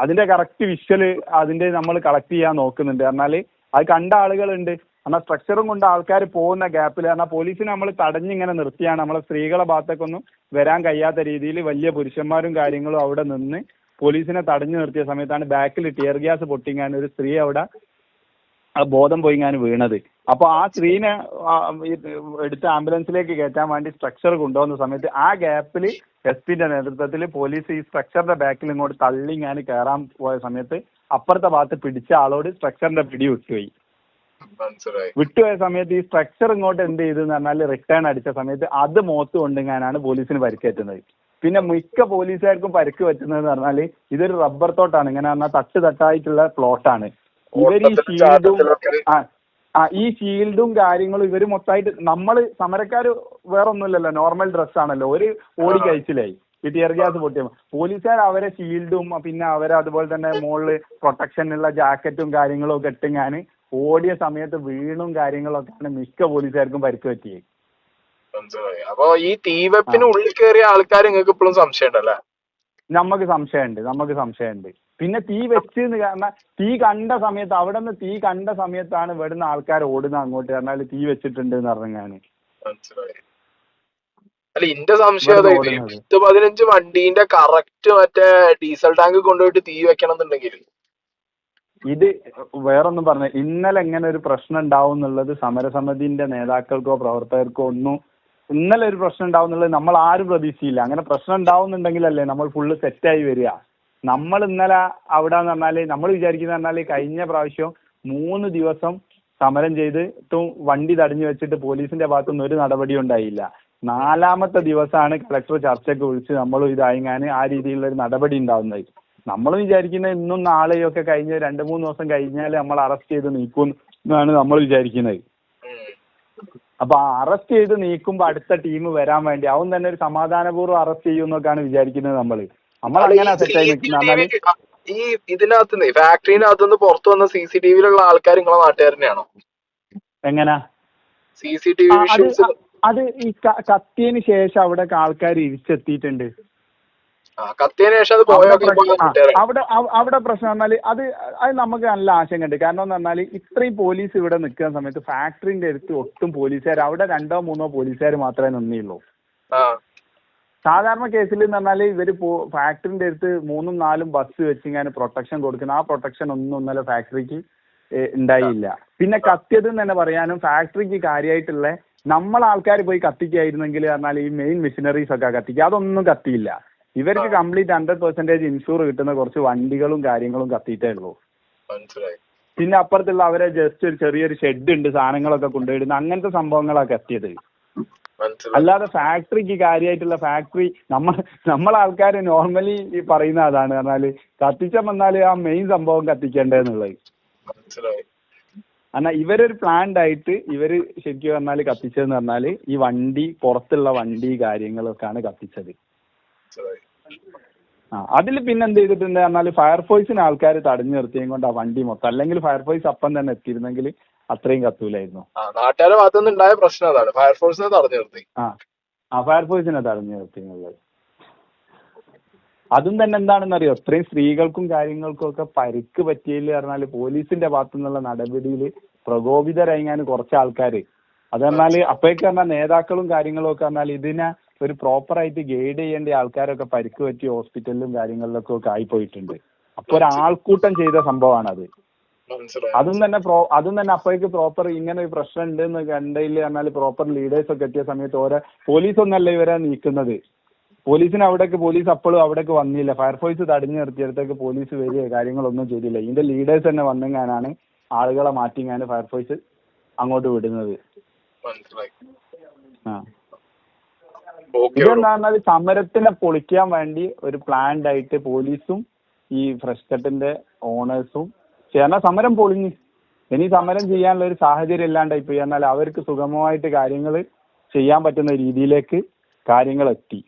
അതിന്റെ കറക്റ്റ് വിഷ്വല് അതിന്റെ നമ്മൾ കളക്ട് ചെയ്യാൻ നോക്കുന്നുണ്ട്. എന്നാൽ അത് കണ്ട ആളുകളുണ്ട്. എന്നാൽ സ്ട്രക്ചറും കൊണ്ട് ആൾക്കാർ പോകുന്ന ഗ്യാപ്പിൽ എന്നാൽ പോലീസിനെ നമ്മൾ തടഞ്ഞിങ്ങനെ നിർത്തിയാണ്. നമ്മളെ സ്ത്രീകളെ ഭാഗത്തേക്കൊന്നും വരാൻ കഴിയാത്ത രീതിയിൽ വലിയ പുരുഷന്മാരും കാര്യങ്ങളും അവിടെ നിന്ന് പോലീസിനെ തടഞ്ഞു നിർത്തിയ സമയത്താണ് ബാക്കിൽ ടിയർ ഗ്യാസ് പൊട്ടിങ്ങാൻ ഒരു സ്ത്രീ അവിടെ ബോധം പോയിങ്ങാൻ വീണത്. അപ്പോൾ ആ സ്ത്രീനെ എടുത്ത് ആംബുലൻസിലേക്ക് കയറ്റാൻ വേണ്ടി സ്ട്രക്ചർ കൊണ്ടുപോകുന്ന സമയത്ത് ആ ഗ്യാപ്പിൽ എസ്പിന്റെ നേതൃത്വത്തിൽ പോലീസ് ഈ സ്ട്രക്ചറിന്റെ ബാക്കിൽ ഇങ്ങോട്ട് തള്ളി ഞാൻ കയറാൻ പോയ സമയത്ത് അപ്പുറത്തെ ഭാഗത്ത് പിടിച്ച ആളോട് സ്ട്രക്ചറിന്റെ പിടി വിട്ടുപോയ സമയത്ത് ഈ സ്ട്രക്ചർ ഇങ്ങോട്ട് എന്ത് ചെയ്തെന്ന് പറഞ്ഞാൽ റിട്ടേൺ അടിച്ച സമയത്ത് അത് മോത്ത് കൊണ്ടുങ്ങാനാണ് പോലീസിന് പരിക്കേറ്റുന്നത്. പിന്നെ മിക്ക പോലീസുകാർക്കും പരിക്ക് പറ്റുന്നതെന്ന് പറഞ്ഞാൽ ഇതൊരു റബ്ബർ തോട്ടാണ്, ഇങ്ങനെ പറഞ്ഞാൽ തട്ടായിട്ടുള്ള പ്ലോട്ടാണ്. ഇവർ ഈ ഷീൽഡും ഈ ഷീൽഡും കാര്യങ്ങളും ഇവർ മൊത്തമായിട്ട്, നമ്മൾ സമരക്കാർ വേറെ ഒന്നുമില്ലല്ലോ, നോർമൽ ഡ്രസ്സാണല്ലോ, ഒരു ഓടി കഴിച്ചിലായി ഈ ടിയർ ഗ്യാസ് പൊട്ടിയ പോലീസുകാർ അവരെ ഷീൽഡും പിന്നെ അവരെ അതുപോലെ തന്നെ മുകളിൽ പ്രൊട്ടക്ഷനുള്ള ജാക്കറ്റും കാര്യങ്ങളും ഒക്കെ ഇട്ടിങ്ങാൻ ഓടിയ സമയത്ത് വീണും കാര്യങ്ങളൊക്കെയാണ് മിക്ക പോലീസുകാർക്കും പരിക്ക് പറ്റിയത്. അപ്പൊ ഈ തീവെപ്പിന് ഉള്ളിൽ കയറിയ ആൾക്കാർ നിങ്ങൾക്ക് ഇപ്പോഴും സംശയം ഉണ്ടല്ലേ? നമുക്ക് സംശയമുണ്ട്. പിന്നെ തീ വെച്ചെന്ന് കാരണം തീ കണ്ട സമയത്ത്, അവിടെ നിന്ന് തീ കണ്ട സമയത്താണ് ഇവിടുന്ന് ആൾക്കാർ ഓടുന്നത് അങ്ങോട്ട്, പറഞ്ഞാൽ തീ വെച്ചിട്ടുണ്ട് എന്ന് പറഞ്ഞാണ്. അല്ല, ഇന്റെ സംശയം 10-15 വണ്ടീന്റെ കറക്റ്റ് മറ്റേ ഡീസൽ ടാങ്ക് കൊണ്ടുപോയിട്ട് തീ വെക്കണം എന്നുണ്ടെങ്കിൽ ഇത് വേറൊന്നും പറഞ്ഞ, ഇന്നലെ എങ്ങനെ ഒരു പ്രശ്നം ഉണ്ടാവും എന്നുള്ളത് സമരസമിതിന്റെ നേതാക്കൾക്കോ പ്രവർത്തകർക്കോ ഒന്നും ഇന്നലെ ഒരു പ്രശ്നം ഉണ്ടാവും എന്നുള്ളത് നമ്മൾ ആരും പ്രതീക്ഷിച്ചില്ല. അങ്ങനെ പ്രശ്നം ഉണ്ടാവുന്നുണ്ടെങ്കിലല്ലേ നമ്മൾ ഫുള്ള് സെറ്റായി വരിക. നമ്മൾ ഇന്നലെ അവിടെ എന്ന് പറഞ്ഞാൽ നമ്മൾ വിചാരിക്കുന്ന പറഞ്ഞാൽ കഴിഞ്ഞ പ്രാവശ്യം 3 ദിവസം സമരം ചെയ്തിട്ടും വണ്ടി തടഞ്ഞു വെച്ചിട്ട് പോലീസിന്റെ ഭാഗത്തുനിന്ന് ഒരു നടപടി ഉണ്ടായില്ല. 4ാമത്തെ ദിവസമാണ് കളക്ടർ ചർച്ചയ്ക്ക് വിളിച്ച് നമ്മൾ ഇതായിങ്ങാൻ ആ രീതിയിലുള്ള ഒരു നടപടി ഉണ്ടാവുന്നത്. നമ്മൾ വിചാരിക്കുന്നത് ഇന്നും നാളെയും ഒക്കെ കഴിഞ്ഞ് 2-3 ദിവസം കഴിഞ്ഞാൽ നമ്മൾ അറസ്റ്റ് ചെയ്ത് നീക്കും എന്നാണ് നമ്മൾ വിചാരിക്കുന്നത്. അപ്പൊ അറസ്റ്റ് ചെയ്ത് നീക്കുമ്പോ അടുത്ത ടീം വരാൻ വേണ്ടി അവൻ തന്നെ ഒരു സമാധാനപൂർവ്വം അറസ്റ്റ് ചെയ്യുമെന്നൊക്കെയാണ് വിചാരിക്കുന്നത്. നമ്മൾ അങ്ങനെ സെറ്റായി നിൽക്കുന്ന ഈ ഇതിനകത്ത് ഫാക്ടറിനകത്തുനിന്ന് പുറത്തു വന്ന CCTVയിലുള്ള ആൾക്കാർ നിങ്ങളെ നാട്ടുകാർ തന്നെയാണോ? എങ്ങനാ CCTV അത് ഈ കത്തിയതിന് ശേഷം അവിടെ ആൾക്കാർ ഇരിച്ചെത്തിയിട്ടുണ്ട്. കത്തിയതിനു ശേഷം അവിടെ പ്രശ്നം പറഞ്ഞാല് അത് നമുക്ക് നല്ല ആശങ്കയുണ്ട്. കാരണം എന്ന് പറഞ്ഞാൽ ഇത്രയും പോലീസ് ഇവിടെ നിൽക്കുന്ന സമയത്ത് ഫാക്ടറിന്റെ അടുത്ത് ഒട്ടും പോലീസുകാർ, അവിടെ 2-3 പോലീസുകാർ മാത്രമേ നിന്നുള്ളൂ. സാധാരണ കേസിൽ എന്ന് പറഞ്ഞാൽ ഇവര് ഫാക്ടറിന്റെ അടുത്ത് 3-4 ബസ് വെച്ചിങ്ങനെ പ്രൊട്ടക്ഷൻ കൊടുക്കുന്ന ആ പ്രൊട്ടക്ഷൻ ഒന്നും ഇന്നലെ ഫാക്ടറിക്ക് ഉണ്ടായില്ല. പിന്നെ കത്തിയതെന്ന് തന്നെ പറയാനും ഫാക്ടറിക്ക് കാര്യമായിട്ടുള്ള ആൾക്കാർ പോയി കത്തിക്കായിരുന്നെങ്കിൽ പറഞ്ഞാൽ ഈ മെയിൻ മെഷീനറീസ് ഒക്കെ കത്തിക്കുക, അതൊന്നും കത്തിയില്ല. ഇവർക്ക് കംപ്ലീറ്റ് 100% ഇൻഷൂർ കിട്ടുന്ന കുറച്ച് വണ്ടികളും കാര്യങ്ങളും കത്തിയിട്ടേ ഉള്ളൂ. പിന്നെ അപ്പുറത്തുള്ള അവരെ ജസ്റ്റ് ഒരു ചെറിയൊരു ഷെഡ് ഉണ്ട്, സാധനങ്ങളൊക്കെ കൊണ്ടുപോയിടുന്ന അങ്ങനത്തെ സംഭവങ്ങളാണ് കത്തിയത്. അല്ലാതെ ഫാക്ടറിക്ക് കാര്യമായിട്ടുള്ള ഫാക്ടറി നമ്മളെ ആൾക്കാർ നോർമലി പറയുന്ന അതാണ് പറഞ്ഞാല് കത്തിച്ച വന്നാല് ആ മെയിൻ സംഭവം കത്തിക്കേണ്ടതെന്നുള്ളത്. എന്നാൽ ഇവരൊരു പ്ലാൻഡ് ആയിട്ട് ഇവര് ശരിക്കും പറഞ്ഞാല് കത്തിച്ചതെന്ന് പറഞ്ഞാല് ഈ വണ്ടി പുറത്തുള്ള വണ്ടി കാര്യങ്ങളൊക്കെയാണ് കത്തിച്ചത്. അതിൽ പിന്നെ എന്ത് ചെയ്തിട്ടുണ്ട് പറഞ്ഞാൽ ഫയർഫോഴ്സിന് ആൾക്കാർ തടഞ്ഞു നിർത്തിയും കൊണ്ട് ആ വണ്ടി മൊത്തം, അല്ലെങ്കിൽ ഫയർഫോഴ്സ് അപ്പം തന്നെ എത്തിയിരുന്നെങ്കിൽ അത്രയും കത്തൂലായിരുന്നു. നാട്ടുകാരുടെ ഭാഗത്തുനിന്ന് ഉണ്ടായ പ്രശ്നം അതാണ്, ഫയർഫോഴ്സിനെ തടഞ്ഞു നിർത്തി. ഫയർഫോഴ്സിനെ തടഞ്ഞു നിർത്തിയുള്ളത്. അതും തന്നെ എന്താണെന്നറിയോ, ഇത്രയും സ്ത്രീകൾക്കും കാര്യങ്ങൾക്കും ഒക്കെ പരിക്ക് പറ്റിയില്ല പറഞ്ഞാൽ പോലീസിന്റെ ഭാഗത്തു നിന്നുള്ള നടപടിയിൽ പ്രകോപിതരായിങ്ങാൻ കുറച്ച് ആൾക്കാർ അത് പറഞ്ഞാൽ അപ്പോഴേക്ക് പറഞ്ഞാൽ നേതാക്കളും കാര്യങ്ങളും ഒക്കെ പറഞ്ഞാൽ ഇതിനെ ഒരു പ്രോപ്പറായിട്ട് ഗൈഡ് ചെയ്യേണ്ട ആൾക്കാരൊക്കെ പരിക്ക് പറ്റി ഹോസ്പിറ്റലിലും കാര്യങ്ങളിലൊക്കെ ഒക്കെ ആയിപ്പോയിട്ടുണ്ട്. അപ്പൊ ഒരു ആൾക്കൂട്ടം ചെയ്ത സംഭവമാണ് അത്. അതും തന്നെ അപ്പോഴേക്ക് പ്രോപ്പർ ഇങ്ങനെ ഒരു പ്രശ്നം ഉണ്ട് എന്ന് കണ്ടതിൽ പറഞ്ഞാൽ പ്രോപ്പർ ലീഡേഴ്സ് ഒക്കെ എത്തിയ സമയത്ത് ഓരോ പോലീസ് ഒന്നല്ല ഇവരെ നീക്കുന്നത്. പോലീസ് അപ്പോഴും അവിടേക്ക് വന്നില്ല. ഫയർഫോഴ്സ് തടഞ്ഞു നിർത്തിയിടത്തേക്ക് പോലീസ് വരിക കാര്യങ്ങളൊന്നും ചെയ്തില്ല. ഇതിന്റെ ലീഡേഴ്സ് തന്നെ വന്നെങ്ങാനാണ് ആളുകളെ മാറ്റിങ്ങാൻ ഫയർഫോഴ്സ് അങ്ങോട്ട് വിടുന്നത്. ഇതെന്താ പറഞ്ഞാൽ സമരത്തിനെ പൊളിക്കാൻ വേണ്ടി ഒരു പ്ലാൻഡ് ആയിട്ട് പോലീസും ഈ ഫ്രഷ് കട്ടിന്റെ ഓണേഴ്സും ചേർന്ന സമരം പൊളിഞ്ഞു. ഇനി സമരം ചെയ്യാനുള്ള ഒരു സാഹചര്യം ഇല്ലാണ്ടായി പോയി. എന്നാൽ അവർക്ക് സുഗമമായിട്ട് കാര്യങ്ങൾ ചെയ്യാൻ പറ്റുന്ന രീതിയിലേക്ക് കാര്യങ്ങൾ എത്തി.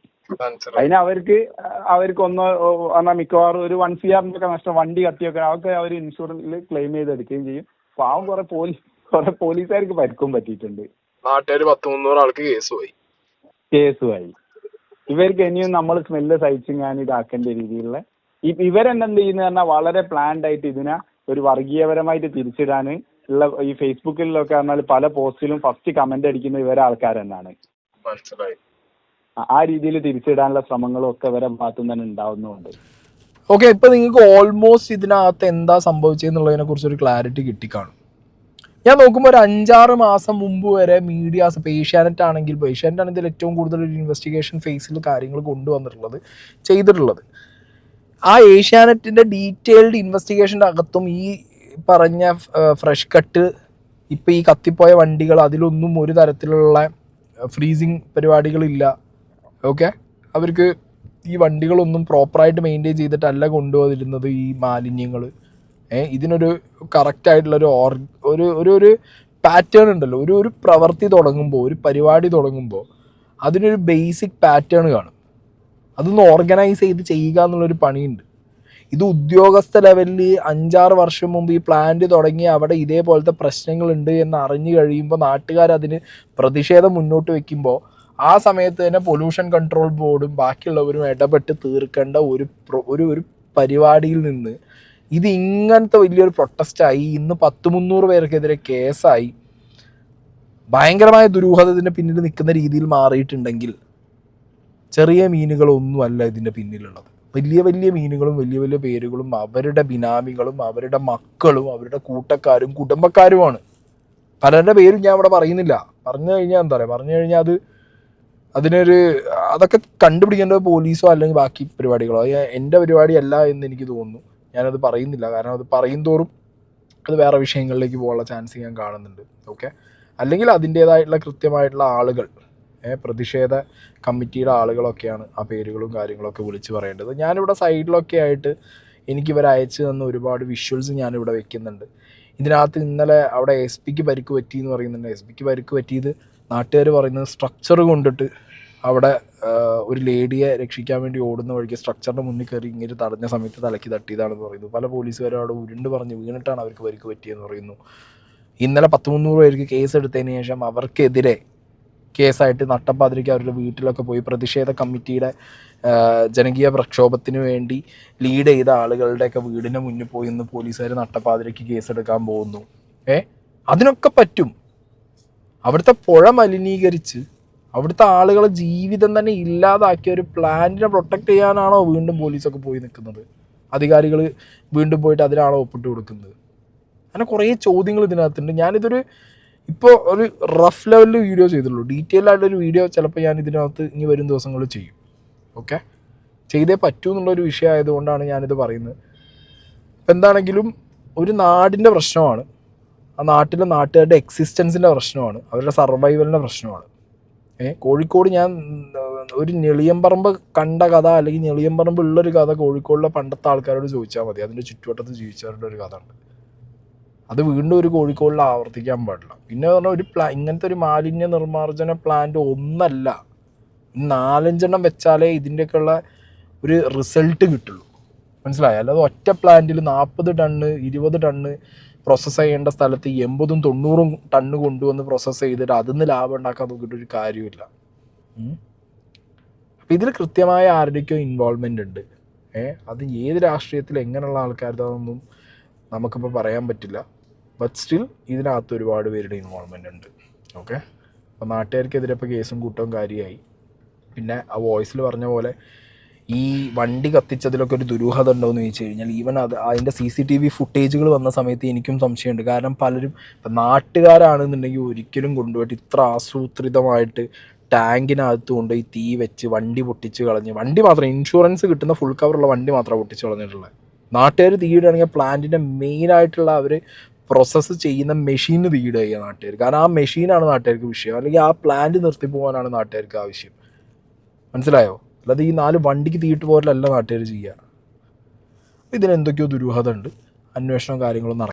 അതിന് അവർക്ക് പറഞ്ഞാൽ മിക്കവാറും ഒരു 1 CR നഷ്ടം, വണ്ടി കത്തിയൊക്കെ അതൊക്കെ അവർ ഇൻഷുറൻസിൽ ക്ലെയിം ചെയ്തെടുക്കുകയും ചെയ്യും. പാവം കുറെ പോലീസുകാർക്ക് പരിക്കും പറ്റിയിട്ടുണ്ട്. നാട്ടുകാർ 100-300 ആൾക്ക് കേസുമായി. ഇവർക്ക് ഇനിയും നമ്മൾ സ്മെല്ല് സഹിച്ചിങ്ങാൻ ഇതാക്കേണ്ട രീതിയിലുള്ള ഇവരെന്ത് ചെയ്യുന്ന പറഞ്ഞാൽ വളരെ പ്ലാൻഡ് ആയിട്ട് ഇതിനെ ഒരു വർഗീയപരമായിട്ട് തിരിച്ചിടാൻ ഉള്ള ഈ ഫേസ്ബുക്കിലൊക്കെ പറഞ്ഞാൽ പല പോസ്റ്റിലും ഫസ്റ്റ് കമന്റ് അടിക്കുന്ന ഇവരെ ആൾക്കാർ തന്നെയാണ്. ആ രീതിയിൽ തിരിച്ചിടാനുള്ള ശ്രമങ്ങളും ഒക്കെ ഇവരെ ഭാഗത്തുനിന്ന് തന്നെ ഉണ്ടാവുന്നുണ്ട്. ഓക്കെ, ഇപ്പൊ നിങ്ങൾക്ക് ഓൾമോസ്റ്റ് ഇതിനകത്ത് എന്താ സംഭവിച്ചതെന്നുള്ളതിനെ കുറിച്ചൊരു ക്ലാരിറ്റി കിട്ടിക്കാണും. ഞാൻ നോക്കുമ്പോൾ ഒരു 5-6 മാസം മുമ്പ് വരെ മീഡിയാസ്, ഇപ്പോൾ ഏഷ്യാനെറ്റ് ആണെങ്കിൽ ഏറ്റവും കൂടുതൽ ഒരു ഇൻവെസ്റ്റിഗേഷൻ ഫേസിൽ കാര്യങ്ങൾ ചെയ്തിട്ടുള്ളത്. ആ ഏഷ്യാനെറ്റിൻ്റെ ഡീറ്റെയിൽഡ് ഇൻവെസ്റ്റിഗേഷൻ്റെ അകത്തും ഈ പറഞ്ഞ ഫ്രഷ് കട്ട്, ഇപ്പോൾ ഈ കത്തിപ്പോയ വണ്ടികൾ, അതിലൊന്നും ഒരു തരത്തിലുള്ള ഫ്രീസിങ് പരിപാടികളില്ല. ഓക്കെ, അവർക്ക് ഈ വണ്ടികളൊന്നും പ്രോപ്പറായിട്ട് മെയിൻറ്റെയിൻ ചെയ്തിട്ടല്ല കൊണ്ടുവന്നിരുന്നത് ഈ മാലിന്യങ്ങൾ. ഇതിനൊരു കറക്റ്റായിട്ടുള്ളൊരു ഒരു പാറ്റേൺ ഉണ്ടല്ലോ. ഒരു പ്രവൃത്തി തുടങ്ങുമ്പോൾ, ഒരു പരിപാടി തുടങ്ങുമ്പോൾ അതിനൊരു ബേസിക് പാറ്റേൺ കാണും. അതൊന്ന് ഓർഗനൈസ് ചെയ്ത് ചെയ്യുക എന്നുള്ളൊരു പണിയുണ്ട്. ഇത് ഉദ്യോഗസ്ഥ ലെവലിൽ 5-6 വർഷം മുമ്പ് ഈ പ്ലാന്റ് തുടങ്ങി അവിടെ ഇതേപോലത്തെ പ്രശ്നങ്ങളുണ്ട് എന്ന് അറിഞ്ഞു കഴിയുമ്പോൾ നാട്ടുകാരതിന് പ്രതിഷേധം മുന്നോട്ട് വയ്ക്കുമ്പോൾ ആ സമയത്ത് തന്നെ പൊല്യൂഷൻ കൺട്രോൾ ബോർഡും ബാക്കിയുള്ളവരും ഇടപെട്ട് തീർക്കേണ്ട ഒരു പരിപാടിയിൽ നിന്ന് ഇത് ഇങ്ങനത്തെ വലിയൊരു പ്രൊട്ടസ്റ്റായി. ഇന്ന് 100-300 പേർക്കെതിരെ കേസായി. ഭയങ്കരമായ ദുരൂഹത ഇതിൻ്റെ പിന്നിൽ നിൽക്കുന്ന രീതിയിൽ മാറിയിട്ടുണ്ടെങ്കിൽ ചെറിയ മീനുകളൊന്നുമല്ല ഇതിൻ്റെ പിന്നിലുള്ളത്. വലിയ വലിയ മീനുകളും വലിയ വലിയ പേരുകളും അവരുടെ ബിനാമികളും അവരുടെ മക്കളും അവരുടെ കൂട്ടക്കാരും കുടുംബക്കാരുമാണ്. പലരുടെ പേരും ഞാൻ ഇവിടെ പറയുന്നില്ല. പറഞ്ഞു കഴിഞ്ഞാൽ എന്താ പറയുക, പറഞ്ഞു കഴിഞ്ഞാൽ അതൊക്കെ കണ്ടുപിടിക്കേണ്ടത് പോലീസോ അല്ലെങ്കിൽ ബാക്കി പരിപാടികളോ. എൻ്റെ പരിപാടിയല്ല എന്ന് എനിക്ക് തോന്നുന്നു. ഞാനത് പറയുന്നില്ല, കാരണം അത് പറയും തോറും അത് വേറെ വിഷയങ്ങളിലേക്ക് പോകാനുള്ള ചാൻസ് ഞാൻ കാണുന്നുണ്ട്. ഓക്കെ, അല്ലെങ്കിൽ അതിൻ്റേതായിട്ടുള്ള കൃത്യമായിട്ടുള്ള ആളുകൾ, പ്രതിഷേധ കമ്മിറ്റിയുടെ ആളുകളൊക്കെയാണ് ആ പേരുകളും കാര്യങ്ങളൊക്കെ വിളിച്ച് പറയേണ്ടത്. ഞാനിവിടെ സൈഡിലൊക്കെ ആയിട്ട് എനിക്കിവർ അയച്ചു തന്ന ഒരുപാട് വിഷ്വൽസ് ഞാനിവിടെ വെക്കുന്നുണ്ട്. ഇതിനകത്ത് ഇന്നലെ അവിടെ എസ് പിക്ക് പരിക്ക് പറ്റി എന്ന് പറയുന്നുണ്ട്. എസ് പിക്ക് പരിക്ക് പറ്റിയത് നാട്ടുകാർ പറയുന്നത് സ്ട്രക്ചർ കൊണ്ടിട്ട് അവിടെ ഒരു ലേഡിയെ രക്ഷിക്കാൻ വേണ്ടി ഓടുന്ന വഴിക്ക് സ്ട്രക്ചറിൻ്റെ മുന്നിൽ കയറി ഇങ്ങനെ തടഞ്ഞ സമയത്ത് തലയ്ക്ക് തട്ടിയതാണെന്ന് പറയുന്നു. പല പോലീസുകാരും അവിടെ ഉരുണ്ട് പറഞ്ഞ് വീണിട്ടാണ് അവർക്ക് പരിക്ക് പറ്റിയെന്ന് പറയുന്നു. ഇന്നലെ 100-300 പേർക്ക് കേസ് എടുത്തതിന് ശേഷം അവർക്കെതിരെ കേസായിട്ട് നട്ടപ്പാതിരിക്ക് അവരുടെ വീട്ടിലൊക്കെ പോയി പ്രതിഷേധ കമ്മിറ്റിയുടെ ജനകീയ പ്രക്ഷോഭത്തിന് വേണ്ടി ലീഡ് ചെയ്ത ആളുകളുടെയൊക്കെ വീടിന് മുന്നിൽ പോയി ഇന്ന് പോലീസുകാർ നട്ടപ്പാതിരിക്ക് കേസെടുക്കാൻ പോകുന്നു. അതിനൊക്കെ പറ്റും. അവിടുത്തെ പുഴ മലിനീകരിച്ച് അവിടുത്തെ ആളുകളെ ജീവിതം തന്നെ ഇല്ലാതാക്കിയ ഒരു പ്ലാന്റിനെ പ്രൊട്ടക്റ്റ് ചെയ്യാനാണോ വീണ്ടും പോലീസൊക്കെ പോയി നിൽക്കുന്നത്? അധികാരികൾ വീണ്ടും പോയിട്ട് അതിനാണോ ഒപ്പിട്ട് കൊടുക്കുന്നത്? അങ്ങനെ കുറേ ചോദ്യങ്ങൾ ഇതിനകത്തുണ്ട്. ഞാനിതൊരു ഇപ്പോൾ ഒരു റഫ് ലെവലിൽ വീഡിയോ ചെയ്തുള്ളൂ. ഡീറ്റെയിൽ ആയിട്ടൊരു വീഡിയോ ചിലപ്പോൾ ഞാൻ ഇതിനകത്ത് ഇനി വരും ദിവസങ്ങളിൽ ചെയ്യും. ഓക്കെ, ചെയ്തേ പറ്റൂ എന്നുള്ളൊരു വിഷയം ആയതുകൊണ്ടാണ് ഞാനിത് പറയുന്നത്. ഇപ്പം എന്താണെങ്കിലും ഒരു നാടിൻ്റെ പ്രശ്നമാണ്, ആ നാട്ടിലെ നാട്ടുകാരുടെ എക്സിസ്റ്റൻസിൻ്റെ പ്രശ്നമാണ്, അവരുടെ സർവൈവലിൻ്റെ പ്രശ്നമാണ്. കോഴിക്കോട് ഞാൻ ഒരു ഞെളിയമ്പറമ്പ് കണ്ട കഥ അല്ലെങ്കിൽ ഞെളിയമ്പറമ്പ് ഉള്ളൊരു കഥ കോഴിക്കോടിലെ പണ്ടത്തെ ആൾക്കാരോട് ചോദിച്ചാൽ മതി. അതിൻ്റെ ചുറ്റുവട്ടത്ത് ജീവിച്ചവരുടെ ഒരു കഥ ഉണ്ട്. അത് വീണ്ടും ഒരു കോഴിക്കോടിൽ ആവർത്തിക്കാൻ പാടില്ല. പിന്നെ പറഞ്ഞാൽ ഒരു ഇങ്ങനത്തെ ഒരു മാലിന്യ നിർമ്മാർജ്ജന പ്ലാന്റ് ഒന്നല്ല, 4-5 വെച്ചാലേ ഇതിൻ്റെയൊക്കെയുള്ള ഒരു റിസൾട്ട് കിട്ടുള്ളൂ. മനസ്സിലായോ? അല്ലാതെ ഒറ്റ പ്ലാന്റിൽ 40 ടണ്ണ് 20 ടണ്ണ് പ്രോസസ്സ് ചെയ്യേണ്ട സ്ഥലത്ത് 80-90 ടണ്ണ് കൊണ്ടുവന്ന് പ്രോസസ്സ് ചെയ്തിട്ട് അതിൽ ലാഭം ഉണ്ടാക്കാൻ നോക്കിയിട്ടൊരു കാര്യമില്ല. അപ്പം ഇതിൽ കൃത്യമായ ആരുടെയൊക്കെയോ ഇൻവോൾവ്മെൻ്റ് ഉണ്ട്. അത് ഏത് രാഷ്ട്രീയത്തിൽ എങ്ങനെയുള്ള ആൾക്കാരുതാണെന്നൊന്നും നമുക്കിപ്പോൾ പറയാൻ പറ്റില്ല. ബട്ട് സ്റ്റിൽ ഇതിനകത്ത് ഒരുപാട് പേരുടെ ഇൻവോൾവ്മെൻ്റ് ഉണ്ട്. ഓക്കെ, അപ്പോൾ നാട്ടുകാർക്കെതിരെ ഇപ്പോൾ കേസും കൂട്ടവും കാര്യമായി. പിന്നെ ആ വോയിസിൽ പറഞ്ഞ പോലെ ഈ വണ്ടി കത്തിച്ചതിലൊക്കെ ഒരു ദുരൂഹത ഉണ്ടോയെന്ന് ചോദിച്ചു കഴിഞ്ഞാൽ ഈവൻ അതിൻ്റെ CCTV ഫുട്ടേജുകൾ വന്ന സമയത്ത് എനിക്കും സംശയമുണ്ട്. കാരണം പലരും ഇപ്പം നാട്ടുകാരാണെന്നുണ്ടെങ്കിൽ ഒരിക്കലും കൊണ്ടുപോയിട്ട് ഇത്ര ആസൂത്രിതമായിട്ട് ടാങ്കിനകത്ത് കൊണ്ടുപോയി തീ വെച്ച് വണ്ടി പൊട്ടിച്ച് കളഞ്ഞ്, വണ്ടി മാത്രം ഇൻഷുറൻസ് കിട്ടുന്ന ഫുൾ കവറുള്ള വണ്ടി മാത്രമാണ് പൊട്ടിച്ച് കളഞ്ഞിട്ടുള്ളത്. നാട്ടുകാർ തീയിടുകയാണെങ്കിൽ പ്ലാന്റിൻ്റെ മെയിനായിട്ടുള്ള അവർ പ്രോസസ്സ് ചെയ്യുന്ന മെഷീന് തീയിടുക ചെയ്യുക നാട്ടുകാർ. കാരണം ആ മെഷീനാണ് നാട്ടുകാർക്ക് വിഷയം, അല്ലെങ്കിൽ ആ പ്ലാന്റ് നിർത്തി പോകാനാണ് നാട്ടുകാർക്ക് ആവശ്യം. മനസ്സിലായോ? അല്ലാതെ ഈ 4 വണ്ടിക്ക് തീയിട്ട് പോരലല്ല നാട്ടുകാർ ചെയ്യുക. ഇതിനെന്തൊക്കെയോ ദുരൂഹത ഉണ്ട്. അന്വേഷണവും കാര്യങ്ങളും നടക്കും.